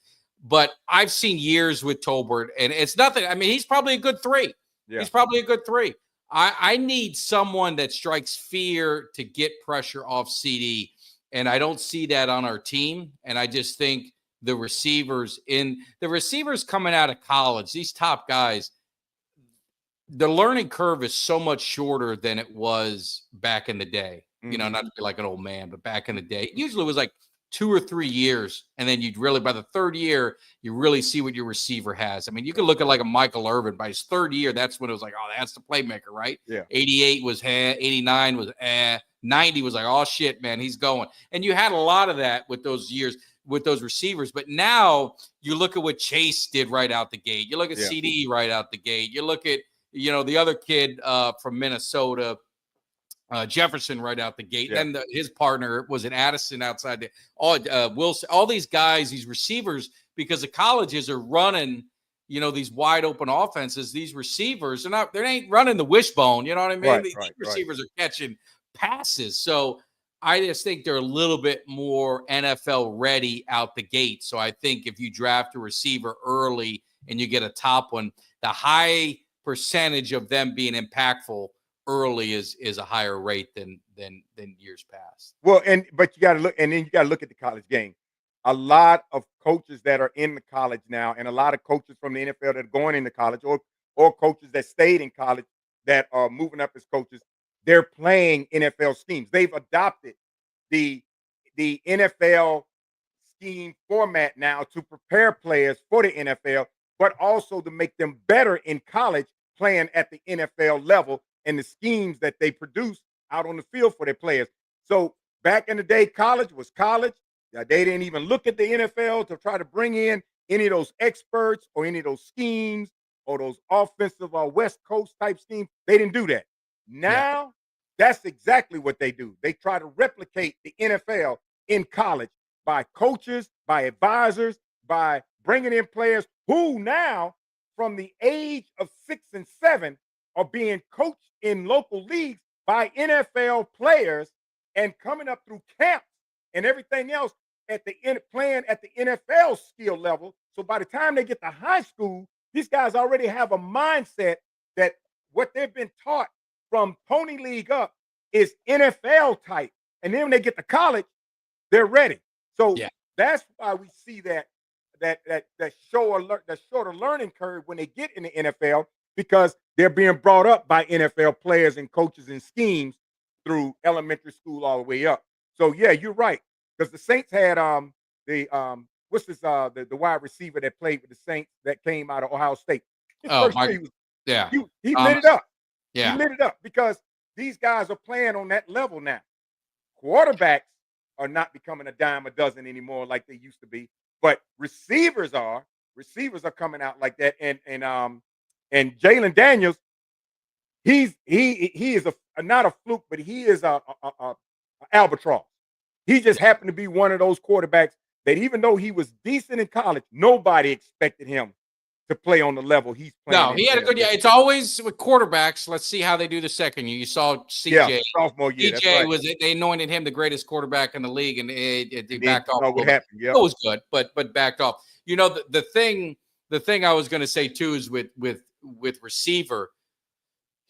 A: But I've seen years with Tolbert, and it's nothing. I mean, he's probably a good 3.
F: Yeah.
A: He's probably a good 3. I need someone that strikes fear to get pressure off CD, and I don't see that on our team. And I just think the receivers coming out of college, these top guys, the learning curve is so much shorter than it was back in the day. You know, not to be like an old man, but back in the day, usually it was like 2 or 3 years. And then you'd really, by the third year, you really see what your receiver has. I mean, you can look at like a Michael Irvin by his third year. That's when it was like, oh, that's the playmaker, right?
F: Yeah.
A: 88 was 89 was 90 was like, oh shit, man, he's going. And you had a lot of that with those years with those receivers. But now you look at what Chase did right out the gate. You look at CD right out the gate. You look at, you know, the other kid from Minnesota, Jefferson right out the gate.
F: Yeah.
A: And then his partner was an Addison outside the Wilson, all these guys, these receivers, because the colleges are running, you know, these wide open offenses. These receivers they ain't running the wishbone. You know what I mean? These receivers are catching passes. So I just think they're a little bit more NFL ready out the gate. So I think if you draft a receiver early and you get a top one, the high percentage of them being impactful early is a higher rate than years past.
F: Well, but you got to look, and then you got to look at the college game. A lot of coaches that are in the college now, and a lot of coaches from the NFL that are going into college, or coaches that stayed in college that are moving up as coaches, they're playing NFL schemes. They've adopted the NFL scheme format now to prepare players for the NFL, but also to make them better in college playing at the NFL level and the schemes that they produce out on the field for their players. So back in the day, college was college. They didn't even look at the NFL to try to bring in any of those experts or any of those schemes or those offensive or West Coast type schemes. They didn't do that. Now, that's exactly what they do. They try to replicate the NFL in college by coaches, by advisors, by bringing in players who now, from the age of 6 and 7, are being coached in local leagues by NFL players and coming up through camps and everything else playing at the NFL skill level. So by the time they get to high school, these guys already have a mindset that what they've been taught from Pony League up is NFL type. And then when they get to college, they're ready. So that's why we see that shorter learning curve when they get in the NFL, because they're being brought up by NFL players and coaches and schemes through elementary school all the way up. So yeah, you're right. Because the Saints had the wide receiver that played with the Saints that came out of Ohio State. He lit it up.
A: Yeah.
F: He lit it up because these guys are playing on that level now. Quarterbacks are not becoming a dime a dozen anymore like they used to be, but receivers are. Receivers are coming out like that. And Jalen Daniels, he is not a fluke, but he is a albatross. He just happened to be one of those quarterbacks that, even though he was decent in college, nobody expected him to play on the level he's playing.
A: No, he had a good year. It's always with quarterbacks. Let's see how they do the second year. You saw CJ.
F: Sophomore year.
A: CJ they anointed him the greatest quarterback in the league, and it backed off.
F: What happened? Yeah,
A: it was good, but backed off. You know, the thing I was going to say too is with receiver.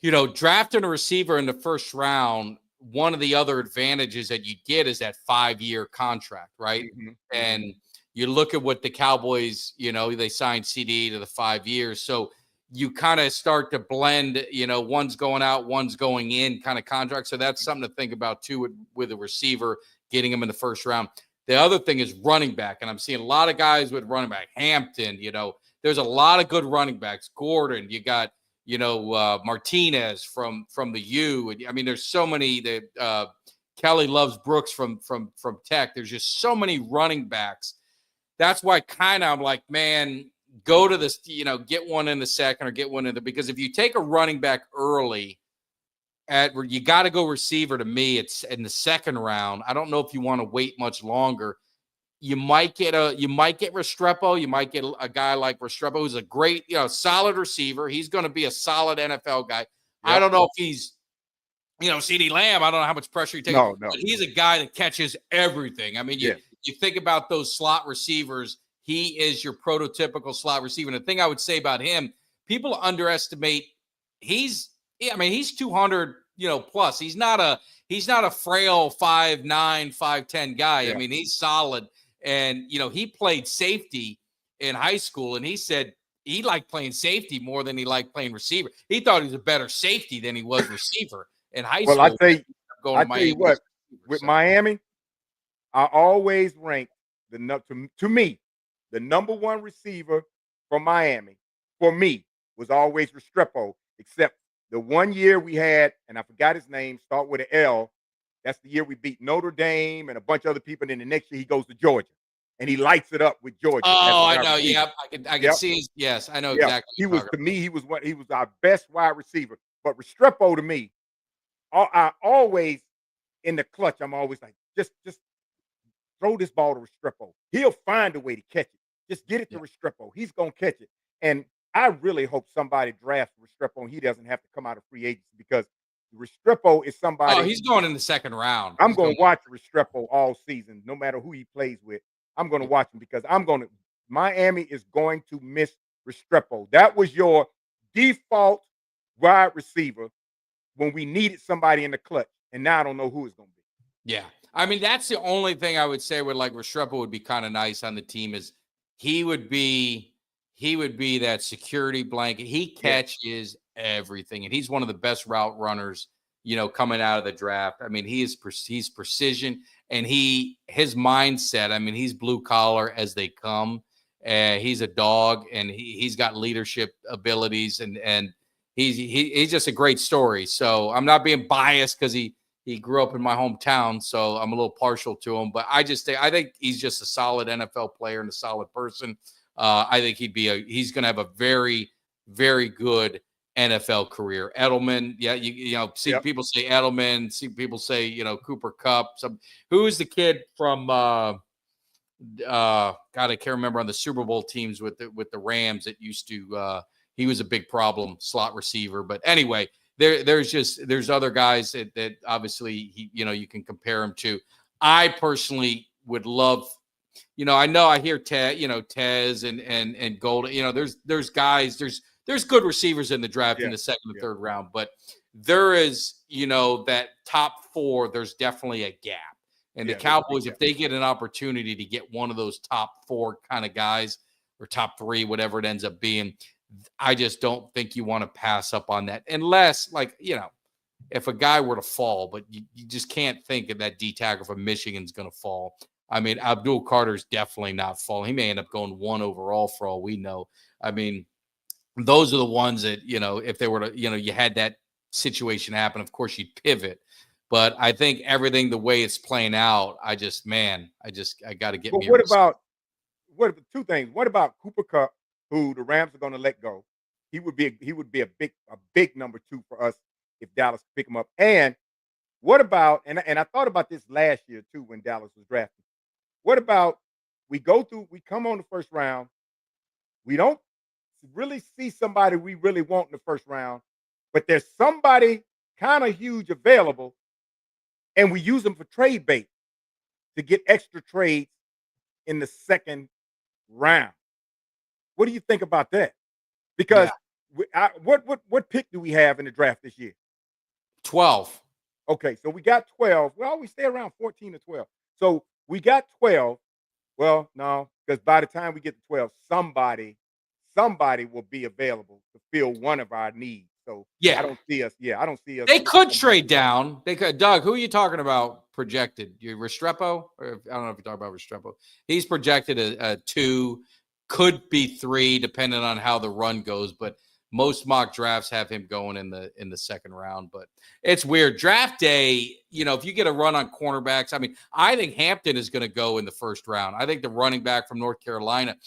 A: You know, drafting a receiver in the first round, one of the other advantages that you get is that 5-year contract, right?
F: Mm-hmm.
A: And you look at what the Cowboys, you know, they signed CD to the 5 years. So you kind of start to blend, you know, one's going out, one's going in kind of contract. So that's something to think about too with a receiver, getting them in the first round. The other thing is running back. And I'm seeing a lot of guys with running back. Hampton, you know, there's a lot of good running backs. Gordon, you got, you know, Martinez from the U. I mean, there's so many that Kelly loves Brooks from Tech. There's just so many running backs. That's why kind of I'm like, man, go to this, you know, get one in the second or get one in the, because if you take a running back early you got to go receiver. To me, it's in the second round. I don't know if you want to wait much longer. You might get Restrepo. You might get a guy like Restrepo, who's a great, you know, solid receiver. He's going to be a solid NFL guy. Yep. I don't know if he's, you know, CeeDee Lamb. I don't know how much pressure he takes. No. But he's a guy that catches everything. I mean, you think about those slot receivers he is your prototypical slot receiver. And the thing I would say about him, people underestimate he's 200, plus. He's not a frail 5'9", 5'10" guy.
F: Yeah.
A: I mean, he's solid. And, he played safety in high school, and he said he liked playing safety more than he liked playing receiver. He thought he was a better safety than he was receiver in high school.
F: Well, I tell you what, with
A: so.
F: Miami, I always ranked to me, the number one receiver from Miami for me was always Restrepo, except the one year we had, and I forgot his name, start with an L. That's the year we beat Notre Dame and a bunch of other people. And then the next year he goes to Georgia, and he lights it up with Georgia.
A: Oh, I know. Yep, I can see. Yes, I know exactly.
F: He was he was our best wide receiver. But Restrepo to me, I always in the clutch. I'm always like, just throw this ball to Restrepo. He'll find a way to catch it. Just get it to Restrepo. He's gonna catch it. And I really hope somebody drafts Restrepo and he doesn't have to come out of free agency, because Restrepo is somebody.
A: Oh, he's going in the second round.
F: I'm going to watch Restrepo all season, no matter who he plays with. I'm going to watch him because Miami is going to miss Restrepo. That was your default wide receiver when we needed somebody in the clutch, and now I don't know who it's going to be.
A: Yeah. I mean, that's the only thing I would say with like Restrepo would be kind of nice on the team is he would be that security blanket. He catches everything, and he's one of the best route runners, coming out of the draft. I mean, he's precision, and his mindset. I mean, he's blue collar as they come. He's a dog, and he's got leadership abilities, and he's just a great story. So I'm not being biased because he grew up in my hometown, so I'm a little partial to him. But I think he's just a solid NFL player and a solid person. I think he's going to have a very, very good NFL career. Edelman, people say Edelman, see people say, Cooper Kupp. Who's the kid from God, I can't remember, on the Super Bowl teams with the Rams that used to he was a big problem slot receiver. But anyway, there's other guys that obviously you can compare him to. I personally would love, I hear Tez and Golden, there's guys, there's good receivers in the draft in the second and third round, but there is, that top four, there's definitely a gap. And the Cowboys, if they get an opportunity to get one of those top four kind of guys, or top three, whatever it ends up being, I just don't think you want to pass up on that, unless, if a guy were to fall, but you just can't think of that D tackle from Michigan's going to fall. I mean, Abdul Carter's definitely not falling. He may end up going 1 overall for all we know. I mean, those are the ones that, if they were to, you had that situation happen, of course you'd pivot. But I think everything, the way it's playing out, I got to get me.
F: What two things? What about Cooper Kupp, who the Rams are going to let go? He would be a big number 2 for us if Dallas pick him up. And what about, and I thought about this last year too when Dallas was drafting. What about we come on the first round, we don't really see somebody we really want in the first round, but there's somebody kind of huge available, and we use them for trade bait to get extra trades in the second round. What do you think about that? Because what pick do we have in the draft this year?
A: 12.
F: Okay, so we got 12. Well, we stay around 14 or 12. So we got 12. Well, no, because by the time we get to 12, somebody will be available to fill one of our needs. So I don't see us. I don't see us.
A: They could trade down. They could. Doug, who are you talking about projected? Restrepo? Or, I don't know if you're talking about Restrepo. He's projected a 2, could be 3, depending on how the run goes. But most mock drafts have him going in the second round. But it's weird. Draft day, if you get a run on cornerbacks, I mean, I think Hampton is going to go in the first round. I think the running back from North Carolina,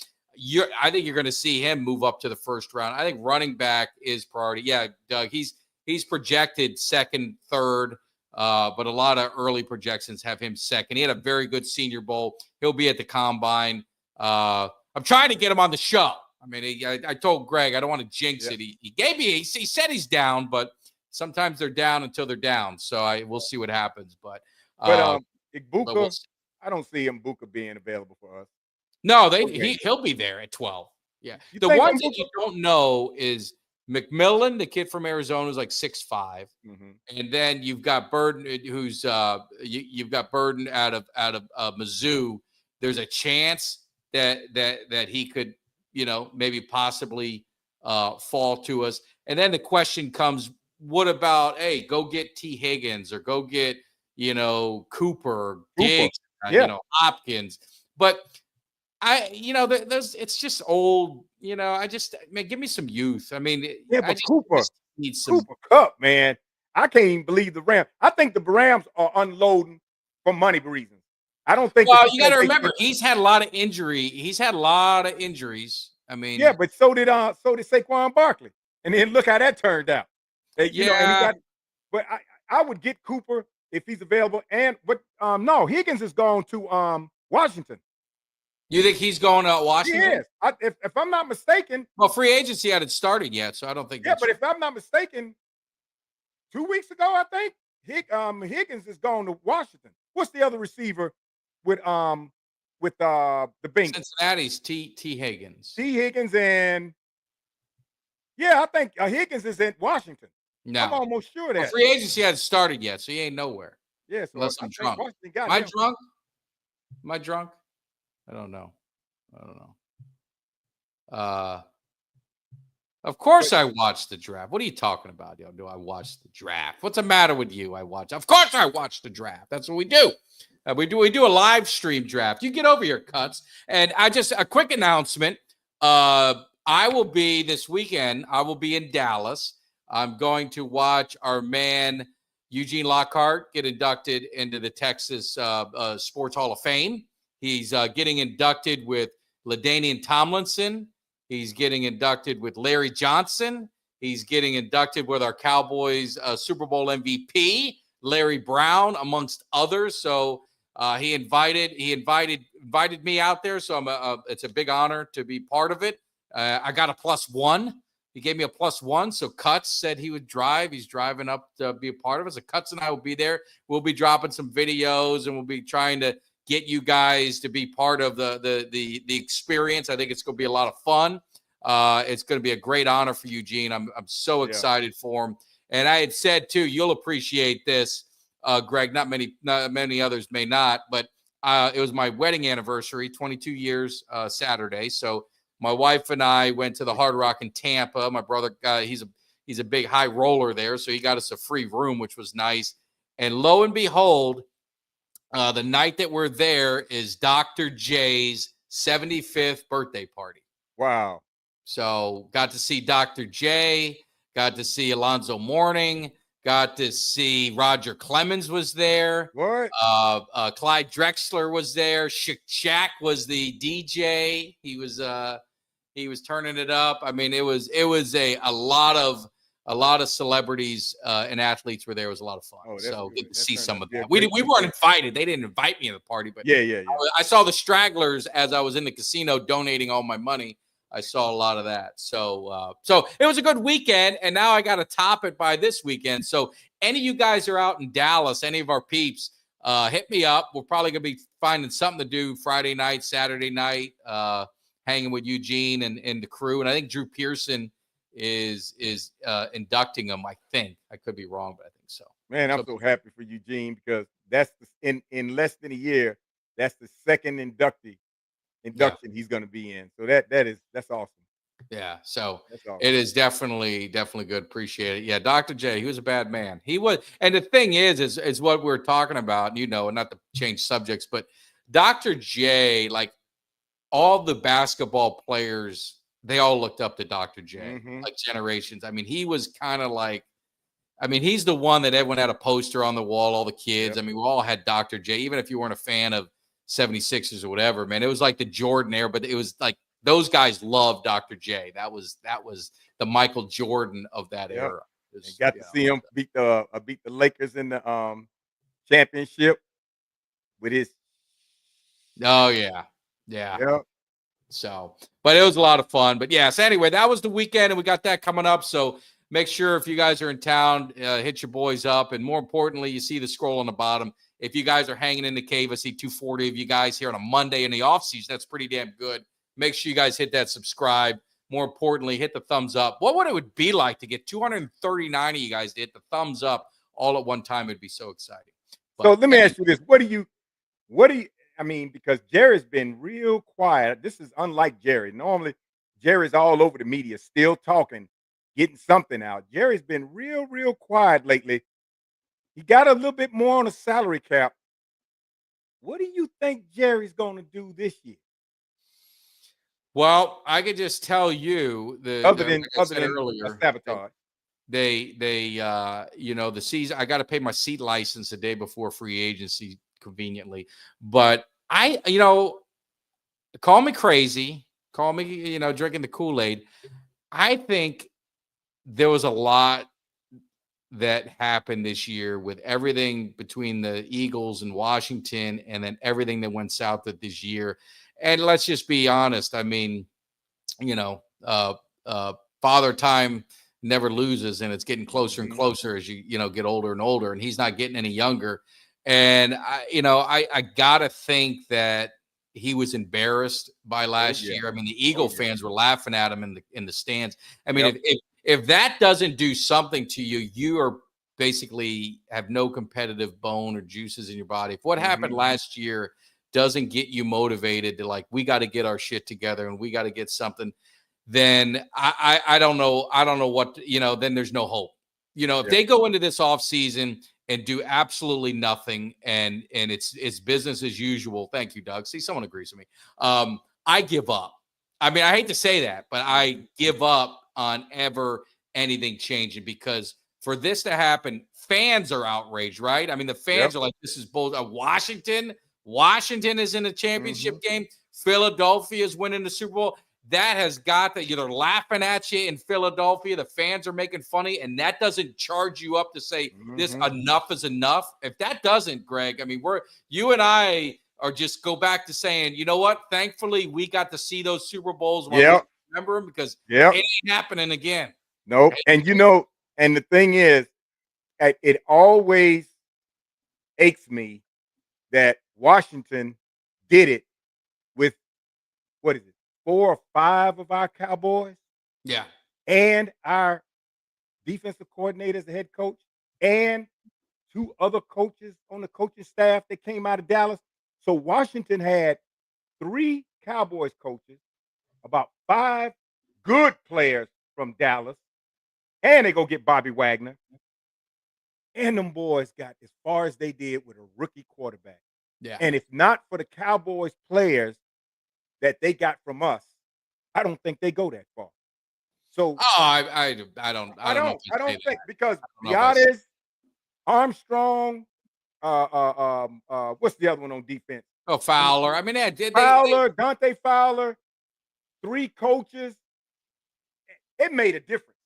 A: I think you're going to see him move up to the first round. I think running back is priority. Yeah, Doug, he's projected second, third, but a lot of early projections have him second. He had a very good Senior Bowl. He'll be at the Combine. I'm trying to get him on the show. I mean, I told Greg I don't want to jinx it. He gave me. He said he's down, but sometimes they're down until they're down. So we'll see what happens. But
F: Igbukah, I don't see Igbukah being available for us.
A: No,
F: Okay.
A: he'll be there at 12. Yeah.
F: You
A: The
F: think
A: ones that you don't know is McMillan, the kid from Arizona, is like 6'5". And then you've got Burden, who's you've got Burden out of Mizzou. There's a chance that he could, maybe possibly fall to us. And then the question comes, what about, hey, go get T. Higgins or go get, Cooper, Diggs,
F: Yeah.
A: Hopkins. But it's just old, man, give me some youth. I mean,
F: Yeah,
A: I
F: but
A: just
F: Cooper
A: need some.
F: Cooper Cup, man. I can't even believe the Rams. I think the Rams are unloading for money reasons. I don't think.
A: Well, you got to remember, he's had a lot of injury. He's had a lot of injuries. I mean,
F: yeah, but so did Saquon Barkley, and then look how that turned out. And he got. But I would get Cooper if he's available. No, Higgins is going to Washington.
A: You think he's going to Washington?
F: Yes. If I'm not mistaken.
A: Well, free agency hadn't started yet, so I don't think.
F: Yeah, but if I'm not mistaken, 2 weeks ago, I think Higgins is going to Washington. What's the other receiver with the Bengals?
A: Cincinnati's T. Higgins.
F: T. Higgins and I think Higgins is in Washington.
A: No,
F: I'm almost sure that
A: free agency hasn't started yet, so he ain't nowhere.
F: Yeah, so
A: unless I'm drunk.
F: Am
A: I drunk? Am I drunk? I don't know. Of course I watched the draft. What are you talking about? Do I watch the draft? What's the matter with you? Of course I watch the draft. That's what we do. We do a live stream draft. You get over your cuts. And a quick announcement. I will be this weekend. I will be in Dallas. I'm going to watch our man Eugene Lockhart get inducted into the Texas Sports Hall of Fame. He's getting inducted with LaDainian Tomlinson. He's getting inducted with Larry Johnson. He's getting inducted with our Cowboys Super Bowl MVP, Larry Brown, amongst others. So he invited me out there. So it's a big honor to be part of it. I got a +1. He gave me a +1. So Cuts said he would drive. He's driving up to be a part of it. So Cuts and I will be there. We'll be dropping some videos and we'll be trying to get you guys to be part of the experience. I think it's going to be a lot of fun. It's going to be a great honor for Eugene. I'm so excited for him. And I had said too, you'll appreciate this, Greg. Not many others may not, but it was my wedding anniversary, 22 years Saturday. So my wife and I went to the Hard Rock in Tampa. My brother, he's a big high roller there, so he got us a free room, which was nice. And lo and behold, the night that we're there is Dr. J's 75th birthday party.
F: Wow.
A: So got to see Dr. J, got to see Alonzo Mourning, got to see Roger Clemens was there.
F: What?
A: Clyde Drexler was there. Shaq was the DJ. He was turning it up. I mean, it was a lot of celebrities and athletes were there. It was a lot of fun. So good to see some of that. We weren't invited. They didn't invite me to the party, but
F: yeah.
A: I saw the stragglers as I was in the casino donating all my money. I saw a lot of that. So it was a good weekend, and now I got to top it by this weekend. So any of you guys are out in Dallas, any of our peeps, hit me up. We're probably going to be finding something to do Friday night, Saturday night, hanging with Eugene and the crew. And I think Drew Pearson is inducting them. I think I could be wrong, but I think so.
F: Man, I'm so happy for Eugene because that's in less than a year. That's the second induction he's going to be in. So that's awesome.
A: Yeah, so
F: awesome.
A: It is definitely good. Appreciate it. Yeah, Dr. J, he was a bad man. He was, and the thing is what we're talking about. And not to change subjects, but Dr. J, like all the basketball players, they all looked up to Dr. J, like generations. I mean, he was kind of like, he's the one that everyone had a poster on the wall, all the kids. Yep. We all had Dr. J, even if you weren't a fan of 76ers or whatever, man. It was like the Jordan era, but it was like those guys loved Dr. J. That was the Michael Jordan of that era.
F: Got to see him beat the Lakers in the championship with his.
A: Oh yeah. So, but it was a lot of fun. But yeah, so anyway, that was the weekend, and we got that coming up. So make sure if you guys are in town, hit your boys up. And more importantly, you see the scroll on the bottom. If you guys are hanging in the cave, I see 240 of you guys here on a Monday in the offseason. That's pretty damn good. Make sure you guys hit that subscribe. More importantly, hit the thumbs up. What would it be like to get 239 of you guys to hit the thumbs up all at one time? It'd be so exciting.
F: So let me ask you this. What do you, I mean, because Jerry's been real quiet. This is unlike Jerry. Normally, Jerry's all over the media, still talking, getting something out. Jerry's been real quiet lately. He got a little bit more on the salary cap. What do you think Jerry's going to do this year?
A: Well, I could just tell you
F: Other than
A: like I said earlier,
F: sabotage.
A: the season, I got to pay my seat license the day before free agency conveniently. But call me crazy, call me, drinking the Kool-Aid. I think there was a lot that happened this year with everything between the Eagles and Washington, and then everything that went south of this year. And let's just be honest. I mean, father time never loses, and it's getting closer and closer as you get older and older, and he's not getting any younger. And I gotta think that he was embarrassed by last year. I mean, the Eagle fans were laughing at him in the stands. I mean, if that doesn't do something to you, you are basically have no competitive bone or juices in your body. If what happened last year doesn't get you motivated to we got to get our shit together and we got to get something, then I don't know. I don't know what, then there's no hope. If they go into this offseason and do absolutely nothing and it's business as usual. Thank you, Doug. See, someone agrees with me. I give up. I mean, I hate to say that, but I give up on ever anything changing, because for this to happen, fans are outraged, right? I mean, the fans are like, this is both Washington is in a championship game. Philadelphia is winning the Super Bowl. That has got that. They're laughing at you in Philadelphia. The fans are making fun of you, and that doesn't charge you up to say this enough is enough. If that doesn't, Greg, I mean, you and I are just go back to saying, you know what? Thankfully, we got to see those Super Bowls. Remember them, because it ain't happening again.
F: Nope. And and the thing is, it always aches me that Washington did it with, 4 or 5 of our Cowboys.
A: Yeah.
F: And our defensive coordinator as the head coach, and 2 other coaches on the coaching staff that came out of Dallas. So Washington had 3 Cowboys coaches, about 5 good players from Dallas, and they go get Bobby Wagner. And them boys got as far as they did with a rookie quarterback.
A: Yeah.
F: And if not for the Cowboys players that they got from us, I don't think they go that far. So
A: I don't
F: think, because Giannis, Armstrong, what's the other one on defense?
A: Oh, Fowler. I mean,
F: Dante Fowler, 3 coaches. It made a difference.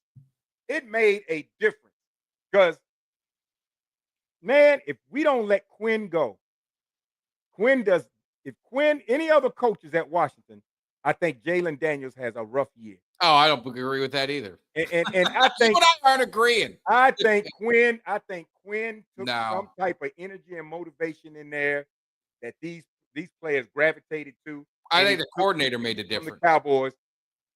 F: It made a difference, because, man, if we don't let Quinn go, any other coaches at Washington, I think Jalen Daniels has a rough year.
A: Oh, I don't agree with that either.
F: And I think
A: you and I aren't agreeing.
F: I think Quinn took some type of energy and motivation in there that these players gravitated to.
A: I think the coordinator made a difference.
F: From the Cowboys,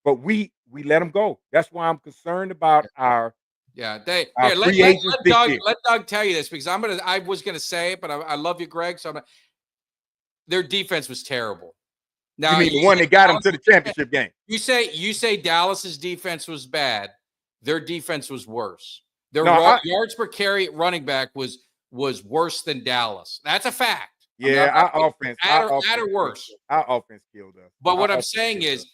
F: but we let them go. That's why I'm concerned about our
A: let Doug tell you this, because I was gonna say it, but I love you, Greg. So their defense was terrible. Now,
F: you mean the one that got them to the championship game? You
A: say Dallas's defense was bad. Their defense was worse. Their yards per carry at running back was worse than Dallas. That's a fact.
F: Yeah, our offense
A: worse.
F: Our offense killed us.
A: But what I'm saying is,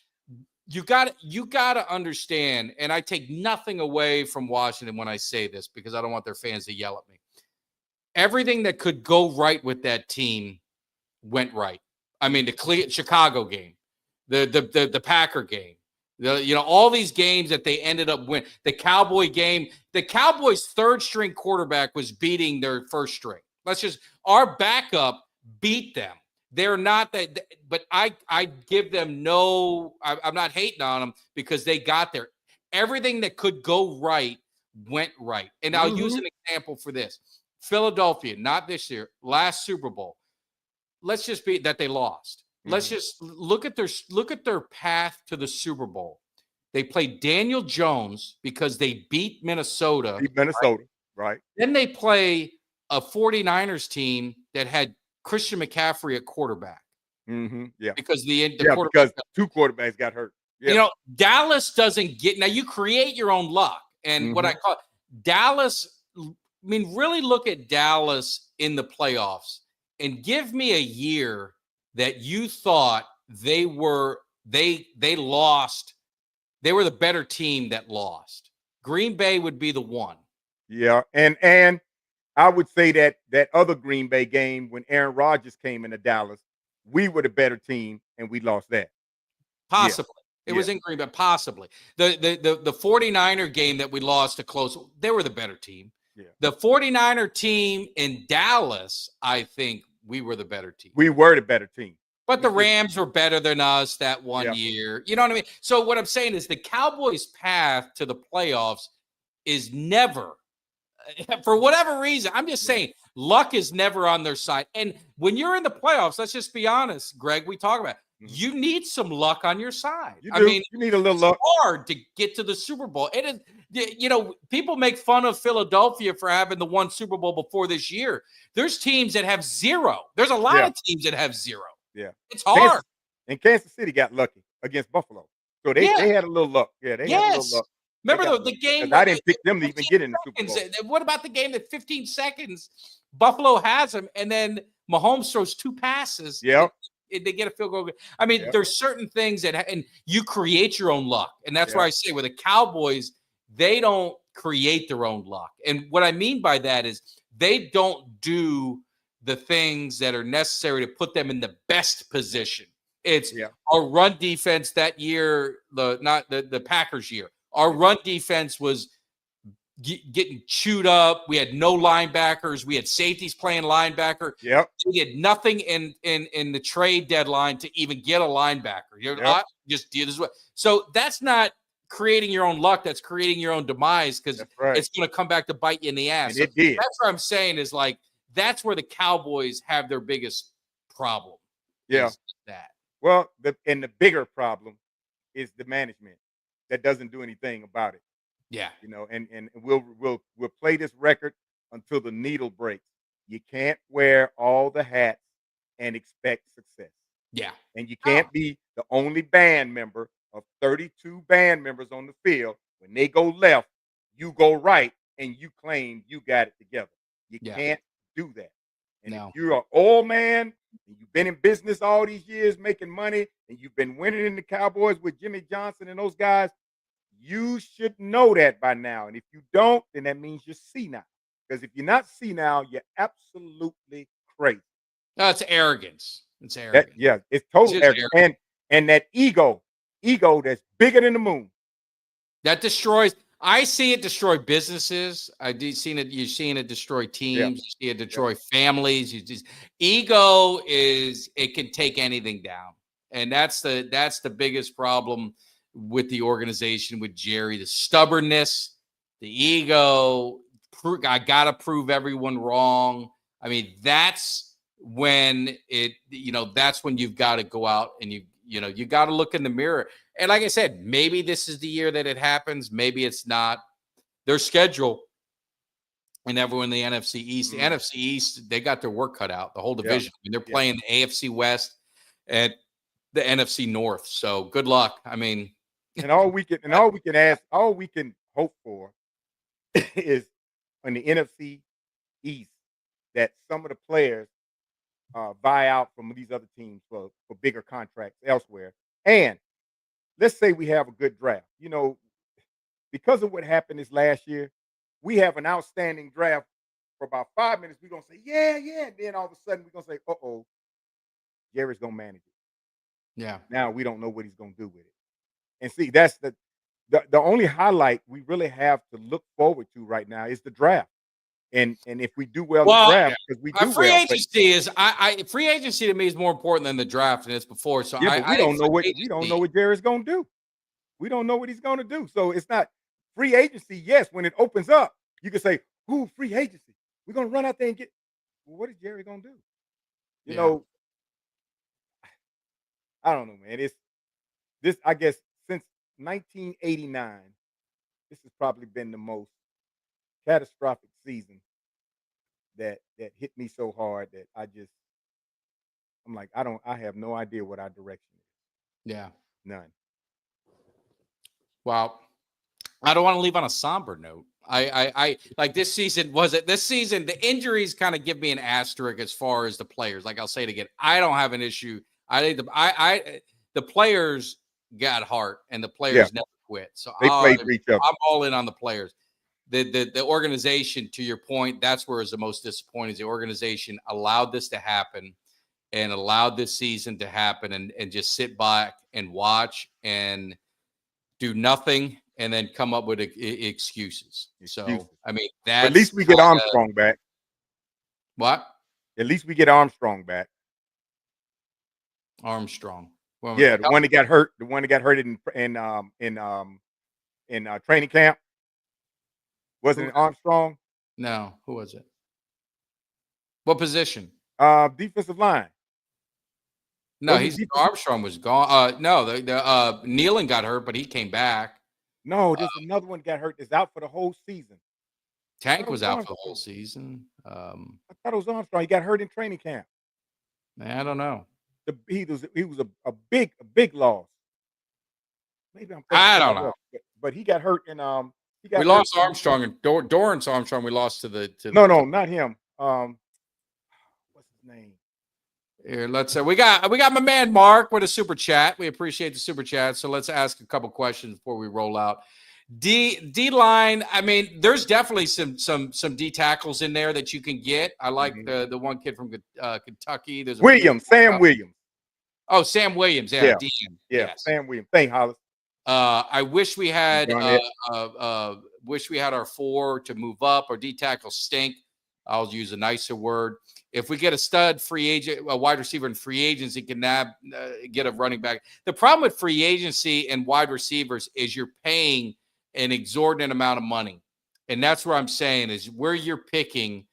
A: you got to understand, and I take nothing away from Washington when I say this, because I don't want their fans to yell at me. Everything that could go right with that team went right. I mean, the Chicago game, the Packer game, all these games that they ended up winning. The Cowboy game, the Cowboys' 3rd string quarterback was beating their 1st string. Our backup beat them. They're not that, but I give them I'm not hating on them, because they got there. everything that could go right went right. And I'll use an example for this. Philadelphia, not this year, last Super Bowl. Let's just be that they lost. Let's just look at their path to the Super Bowl. They played Daniel Jones because they beat Minnesota.
F: Right.
A: Then they play a 49ers team that had Christian McCaffrey at quarterback.
F: Yeah.
A: Because
F: because 2 quarterbacks got hurt. Yeah.
A: You know, Dallas doesn't get, now you create your own luck. And what I call Dallas, I mean, really look at Dallas in the playoffs and give me a year that you thought they lost. They were the better team that lost. Green Bay would be the one.
F: Yeah. And I would say that other Green Bay game when Aaron Rodgers came into Dallas, we were the better team and we lost that.
A: Possibly. It was in Green Bay, possibly. The 49er game that we lost to close, they were the better team.
F: Yeah.
A: The 49er team in Dallas, I think we were the better team.
F: We were the better team.
A: But the Rams were better than us that one year. You know what I mean? So what I'm saying is the Cowboys' path to the playoffs is never, for whatever reason, I'm just saying, luck is never on their side. And when you're in the playoffs, let's just be honest, Greg, we talk about it. You need some luck on your side. I mean,
F: you need a little luck.
A: It's hard to get to the Super Bowl. It is, you know, people make fun of Philadelphia for having the one Super Bowl before this year. There's teams that have 0. There's a lot of teams that have 0.
F: Yeah.
A: It's hard.
F: Kansas City got lucky against Buffalo. So they had a little luck. Yeah, they had a little luck.
A: Remember the game?
F: I didn't pick them to even get in the Super Bowl.
A: What about the game that 15 seconds Buffalo has them, and then Mahomes throws 2 passes?
F: Yeah.
A: They get a field goal. I mean, there's certain things and you create your own luck. And that's why I say with the Cowboys, they don't create their own luck. And what I mean by that is they don't do the things that are necessary to put them in the best position. It's our run defense that year, the Packers year. Our run defense was getting chewed up. We had no linebackers. We had safeties playing linebacker.
F: Yep.
A: We had nothing in the trade deadline to even get a linebacker. You're not just do this way. So that's not creating your own luck. That's creating your own demise because it's going to come back to bite you in the ass.
F: And it did.
A: That's what I'm saying is like that's where the Cowboys have their biggest problem.
F: Yeah.
A: That.
F: Well, the bigger problem is the management that doesn't do anything about it.
A: Yeah.
F: You know, and we'll play this record until the needle breaks. You can't wear all the hats and expect success.
A: Yeah.
F: And you can't be the only band member of 32 band members on the field. When they go left, you go right and you claim you got it together. You can't do that. And if you're an old man and you've been in business all these years making money and you've been winning in the Cowboys with Jimmy Johnson and those guys, you should know that by now. And if you don't, then that means you're senile. Because if you're not senile, you're absolutely crazy.
A: No, it's arrogance. It's arrogance.
F: It's total arrogance. And that ego that's bigger than the moon.
A: That destroys. I see it destroy businesses. You've seen it destroy teams. You see it destroy families. Ego it can take anything down. And that's the biggest problem with the organization, with Jerry, the stubbornness, the ego. I got to prove everyone wrong. I mean, that's when that's when you've got to go out and you got to look in the mirror. And like I said, maybe this is the year that it happens. Maybe it's not. Their schedule and everyone in the NFC East, the NFC East, they got their work cut out, the whole division. I mean, they're playing the AFC West and the NFC North. So good luck. I mean,
F: and all we can hope for is in the NFC East that some of the players buy out from these other teams for bigger contracts elsewhere. And let's say we have a good draft. You know, because of what happened this last year, we have an outstanding draft for about 5 minutes. We're going to say, yeah. And then all of a sudden we're going to say, uh-oh, Jerry's going to manage it.
A: Yeah.
F: Now we don't know what he's going to do with it. And see, that's the only highlight we really have to look forward to right now is the draft. And if we do well in the draft, because we do
A: free agency is free agency to me is more important than the draft, and it's before. So
F: we don't know what Jerry's going to do. We don't know what he's going to do. So it's not free agency. Yes, when it opens up, you can say, "Ooh, free agency. We're going to run out there and get." Well, what is Jerry going to do? You
A: Yeah.
F: know, I don't know, man. It's this. I guess since 1989, this has probably been the most catastrophic season that hit me so hard that I'm like, I have no idea what our direction is.
A: Yeah.
F: None.
A: Well, I don't want to leave on a somber note. I like this season. This season? The injuries kind of give me an asterisk as far as the players. Like I'll say it again, I don't have an issue. I think the players got heart and the players never quit. So
F: They played for each other.
A: I'm all in on the players. The organization, to your point, that's where is the most disappointing. Is the organization allowed this to happen and allowed this season to happen and just sit back and watch and do nothing and then come up with excuses. So, I mean, that's
F: at least we get Armstrong back.
A: What?
F: At least we get Armstrong back.
A: Armstrong.
F: Well, yeah, the one that got hurt. The one that got hurt in training camp. Wasn't it Armstrong?
A: No. Who was it? What position?
F: Defensive line.
A: No, Armstrong was gone. No, the Nealon got hurt, but he came back.
F: No, there's another one got hurt. Is out for the whole season.
A: Tank was out for the whole season.
F: I thought it was Armstrong. He got hurt in training camp.
A: Man, I don't know.
F: He was a big loss. Maybe
A: I don't know.
F: But he got hurt in
A: we lost Armstrong and Dorrance Armstrong. We lost to the
F: no, not him. What's his name?
A: Here, let's we got my man Mark with a super chat. We appreciate the super chat. So let's ask a couple questions before we roll out. D line. I mean, there's definitely some D tackles in there that you can get. I like the one kid from Kentucky. There's
F: Sam Williams.
A: Oh, Sam Williams. Yeah.
F: Yes. Sam Williams. Thank Hollis.
A: I wish we had our 4 to move up. Our D tackles stink. I'll use a nicer word. If we get a stud free agent, a wide receiver in free agency, can get a running back. The problem with free agency and wide receivers is you're paying an exorbitant amount of money. And that's where I'm saying is where you're picking.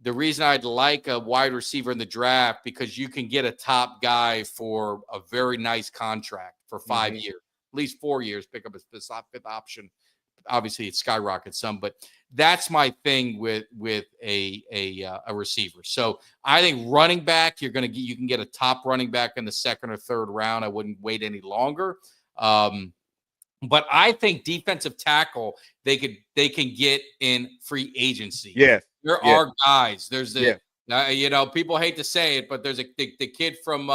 A: The reason I'd like a wide receiver in the draft, because you can get a top guy for a very nice contract for 5 years, at least 4 years, pick up a fifth option. Obviously it skyrockets some, but that's my thing with a receiver. So I think running back, you can get a top running back in the second or third round. I wouldn't wait any longer. But I think defensive tackle, they can get in free agency.
F: Yes.
A: There are guys. There's people hate to say it, but there's the kid from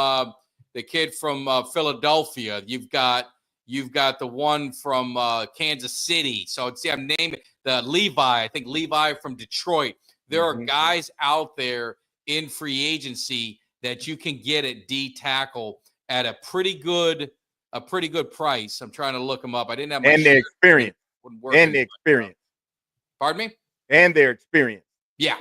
A: Philadelphia. You've got the one from Kansas City. So I'm naming the Levi. I think Levi from Detroit. There are guys out there in free agency that you can get at D tackle at a pretty good price. I'm trying to look them up. I didn't have my
F: their experience.
A: Pardon me?
F: And their experience.
A: Yeah.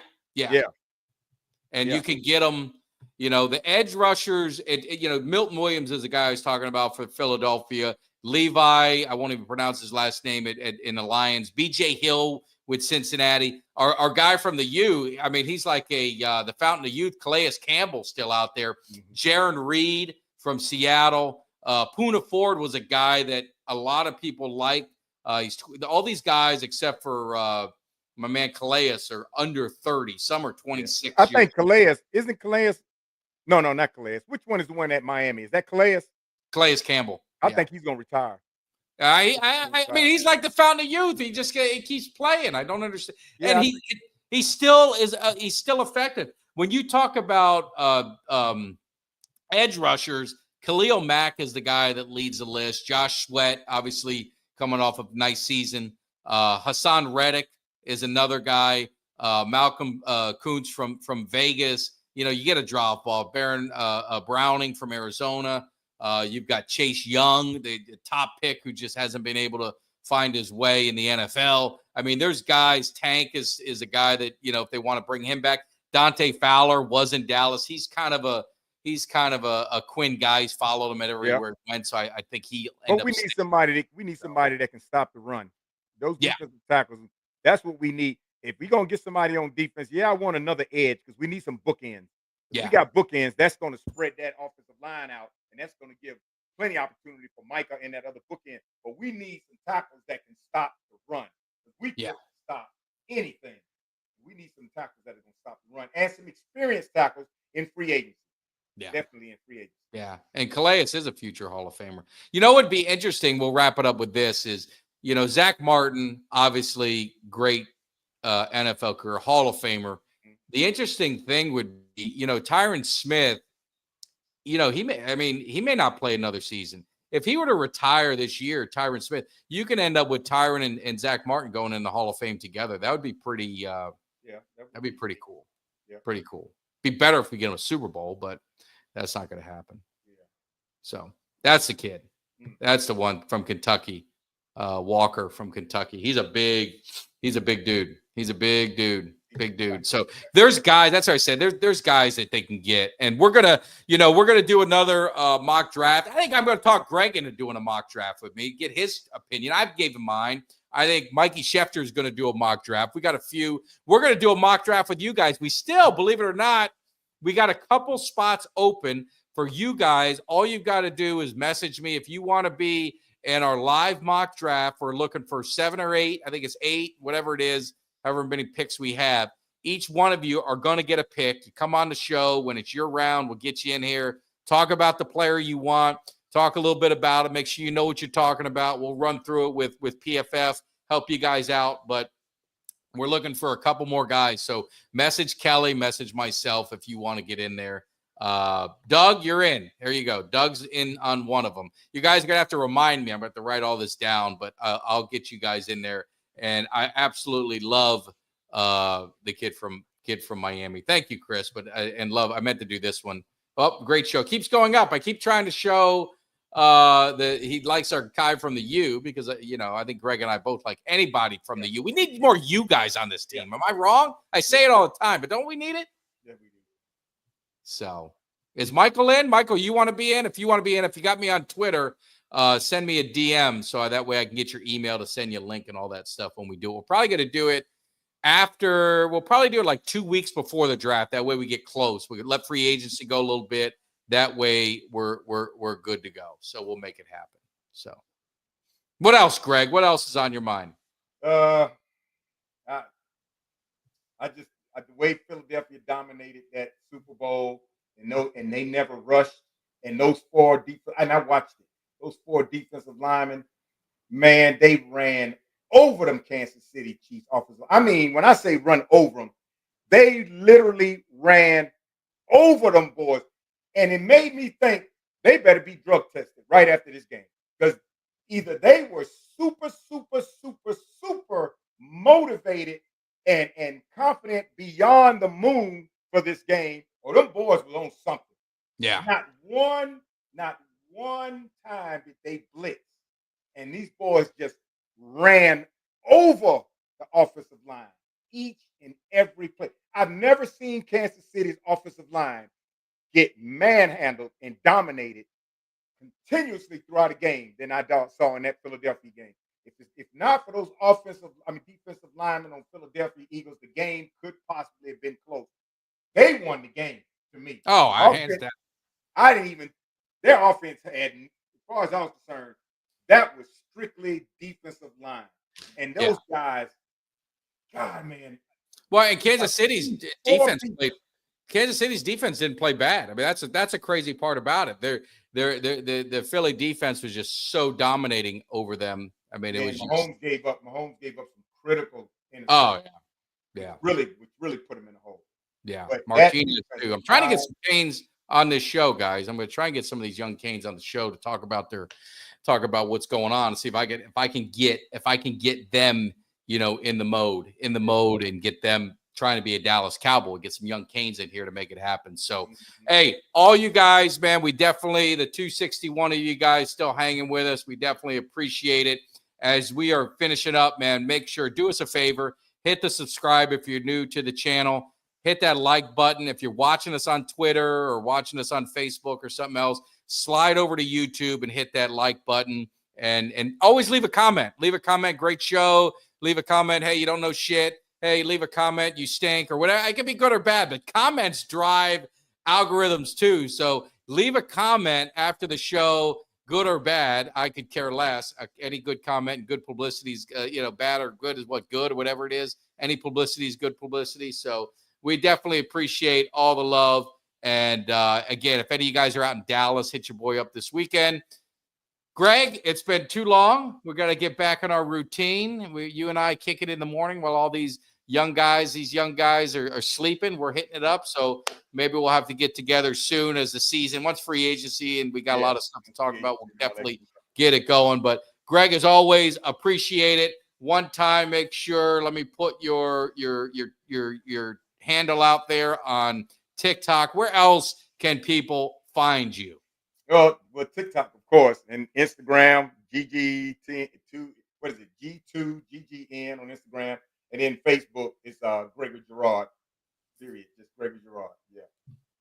A: And you can get them. The edge rushers. Milton Williams is the guy I was talking about for Philadelphia. Levi, I won't even pronounce his last name in the Lions. B.J. Hill with Cincinnati. Our guy from the U, I mean, he's like the fountain of youth. Calais Campbell still out there. Jaron Reed from Seattle. Poona Ford was a guy that a lot of people like. All these guys except for my man Calais are under 30. Some are 26.
F: I think Calais isn't Calais. No, not Calais. Which one is the one at Miami? Is that Calais?
A: Calais Campbell.
F: I think he's gonna retire.
A: I mean, he's like the fountain of youth. He keeps playing. I don't understand. Yeah, and he still is. He's still effective. When you talk about edge rushers, Khalil Mack is the guy that leads the list. Josh Sweat, obviously coming off of a nice season. Hassan Reddick is another guy. Malcolm Kuntz from Vegas. You get a drop ball. Baron Browning from Arizona. You've got Chase Young, the top pick, who just hasn't been able to find his way in the NFL. I mean, there's guys. Tank is a guy that, if they want to bring him back. Dante Fowler was in Dallas. He's kind of he's kind of a Quinn guy. He's followed him everywhere he went. So I think he.
F: But we need somebody that can stop the run. Those
A: Yeah.
F: defensive tackles. That's what we need. If we're gonna get somebody on defense, I want another edge because we need some bookends. If we got bookends, that's gonna spread that offensive line out, and that's gonna give plenty of opportunity for Micah and that other bookend. But we need some tackles that can stop the run. We can't stop anything. We need some tackles that are gonna stop the run and some experienced tackles in free agency.
A: Yeah.
F: Definitely in free agency.
A: Yeah. And Calais is a future Hall of Famer. You know what would be interesting? We'll wrap it up with this is, Zach Martin, obviously great NFL career, Hall of Famer. The interesting thing would be, Tyron Smith, he may not play another season. If he were to retire this year, Tyron Smith, you can end up with Tyron and Zach Martin going in the Hall of Fame together. That would be pretty that'd be pretty cool.
F: Yeah.
A: Pretty cool. Be better if we get him a Super Bowl, but that's not going to happen.
F: Yeah.
A: So that's the kid. That's the one from Kentucky. Walker from Kentucky. He's a big dude. He's a big dude. So there's guys, that's what I said. There's guys that they can get. And we're gonna do another mock draft. I think I'm gonna talk Greg into doing a mock draft with me, get his opinion. I've gave him mine. I think Mikey Schefter is going to do a mock draft. We got a few. We're going to do a mock draft with you guys. We still, believe it or not, we got a couple spots open for you guys. All you've got to do is message me if you want to be in our live mock draft. We're looking for 7 or 8. I think it's 8, whatever it is, however many picks we have. Each one of you are going to get a pick. You come on the show when it's your round. We'll get you in here. Talk about the player you want. Talk a little bit about it. Make sure you know what you're talking about. We'll run through it with PFF, help you guys out. But we're looking for a couple more guys. So message Kelly, message myself if you want to get in there. Doug, you're in. There you go. Doug's in on one of them. You guys are going to have to remind me. I'm going to have to write all this down, but I'll get you guys in there. And I absolutely love the kid from Miami. Thank you, Chris. But I meant to do this one. Oh, great show. Keeps going up. I keep trying to show he likes our guy from the U because, I think Greg and I both like anybody from the U. We need more you guys on this team. Am I wrong? I say it all the time, but don't we need it?
F: Yeah, we do.
A: So is Michael in? Michael, you want to be in? If you want to be in, if you got me on Twitter, send me a DM so that way I can get your email to send you a link and all that stuff when we do it. We're probably going to do it we'll probably do it like 2 weeks before the draft. That way we get close. We could let free agency go a little bit. That way we're good to go. So we'll make it happen. So what else, Greg? What else is on your mind?
F: The way Philadelphia dominated that Super Bowl and they never rushed, and those 4 and I watched it. Those 4 defensive linemen, man, they ran over them Kansas City Chiefs offensive. I mean, when I say run over them, they literally ran over them boys. And it made me think they better be drug tested right after this game. Because either they were super, super, super, super motivated and confident beyond the moon for this game, or them boys were on something.
A: Yeah.
F: Not one time did they blitz. And these boys just ran over the offensive line each and every play. I've never seen Kansas City's offensive line get manhandled and dominated continuously throughout a game than I saw in that Philadelphia game. If not for those defensive linemen on Philadelphia Eagles, the game could possibly have been close. They won the game to me.
A: Oh, hands down.
F: Their offense had, as far as I was concerned, that was strictly defensive line. And those guys, God, man.
A: Well, and Kansas City's defense didn't play bad. I mean, that's a crazy part about it. The Philly defense was just so dominating over them. I mean, it was
F: Mahomes gave up some critical interceptions.
A: Oh, yeah.
F: Which really put him in the hole.
A: Yeah.
F: But
A: Martinez too. I'm trying to get some Canes on this show, guys. I'm going to try and get some of these young Canes on the show to talk about what's going on and see if I can get them, in the mode and get them trying to be a Dallas Cowboy, get some young Canes in here to make it happen. So, hey, all you guys, man, we definitely, the 261 of you guys still hanging with us. We definitely appreciate it. As we are finishing up, man, make sure, do us a favor, hit the subscribe if you're new to the channel. hit that like button. If you're watching us on Twitter or watching us on Facebook or something else, slide over to YouTube and hit that like button. And always leave a comment. Leave a comment. Great show. Leave a comment. Hey, you don't know shit. Hey, leave a comment. You stink or whatever. It can be good or bad, but comments drive algorithms too. So leave a comment after the show, good or bad. I could care less. Any good comment, good publicity is, bad or good is what good or whatever it is. Any publicity is good publicity. So we definitely appreciate all the love. And again, if any of you guys are out in Dallas, hit your boy up this weekend. Greg, it's been too long. We're going to get back in our routine. You and I kick it in the morning while all these young guys are sleeping. We're hitting it up. So maybe we'll have to get together soon as the season, once free agency, and we got a lot of stuff to talk about. We'll definitely get it going. But Greg, as always, appreciate it. One time, make sure, let me put your handle out there on TikTok. Where else can people find you?
F: Well, TikTok, of course, and Instagram, GG2, what is it? G2GGN on Instagram, and then Facebook is Gregory Gerard. Period. Just Gregory Gerard. Yeah.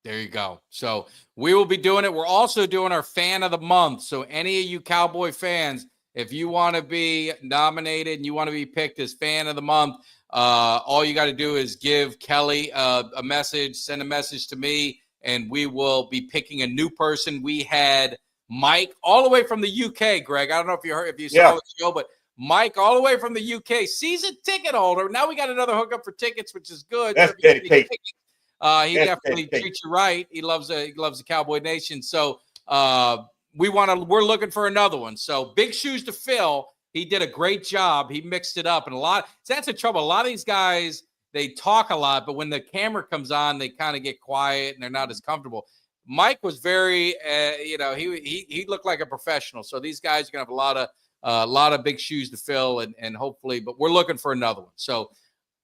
A: There you go. So we will be doing it. We're also doing our fan of the month. So any of you Cowboy fans, if you want to be nominated and you want to be picked as fan of the month, all you got to do is give Kelly a message, send a message to me, and we will be picking a new person. We had Mike all the way from the UK, Greg. I don't know if you saw the show, but Mike all the way from the UK, season ticket holder. Now we got another hookup for tickets, which is good.
F: That's dedication.
A: He definitely treats you right. He loves the Cowboy Nation. So we're looking for another one. So big shoes to fill. He did a great job. He mixed it up, and that's the trouble. A lot of these guys, they talk a lot, but when the camera comes on, they kind of get quiet and they're not as comfortable. Mike was very, he looked like a professional. So these guys are gonna have a lot of big shoes to fill, and hopefully, but we're looking for another one. So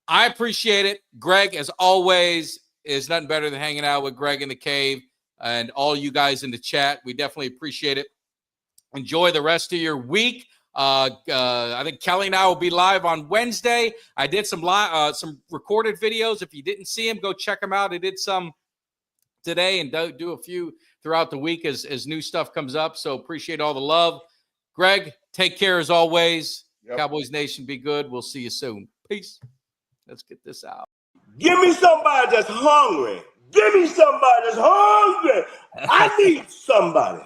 A: I appreciate it, Greg. As always, is nothing better than hanging out with Greg in the cave and all you guys in the chat. We definitely appreciate it. Enjoy the rest of your week. I think Kelly and I will be live on Wednesday. I did some recorded videos. If you didn't see them, go check them out. I did some today and do a few throughout the week as new stuff comes up. So appreciate all the love. Greg, take care as always. Yep. Cowboys Nation, be good. We'll see you soon. Peace. Let's get this out.
D: Give me somebody that's hungry. Give me somebody that's hungry. I need somebody.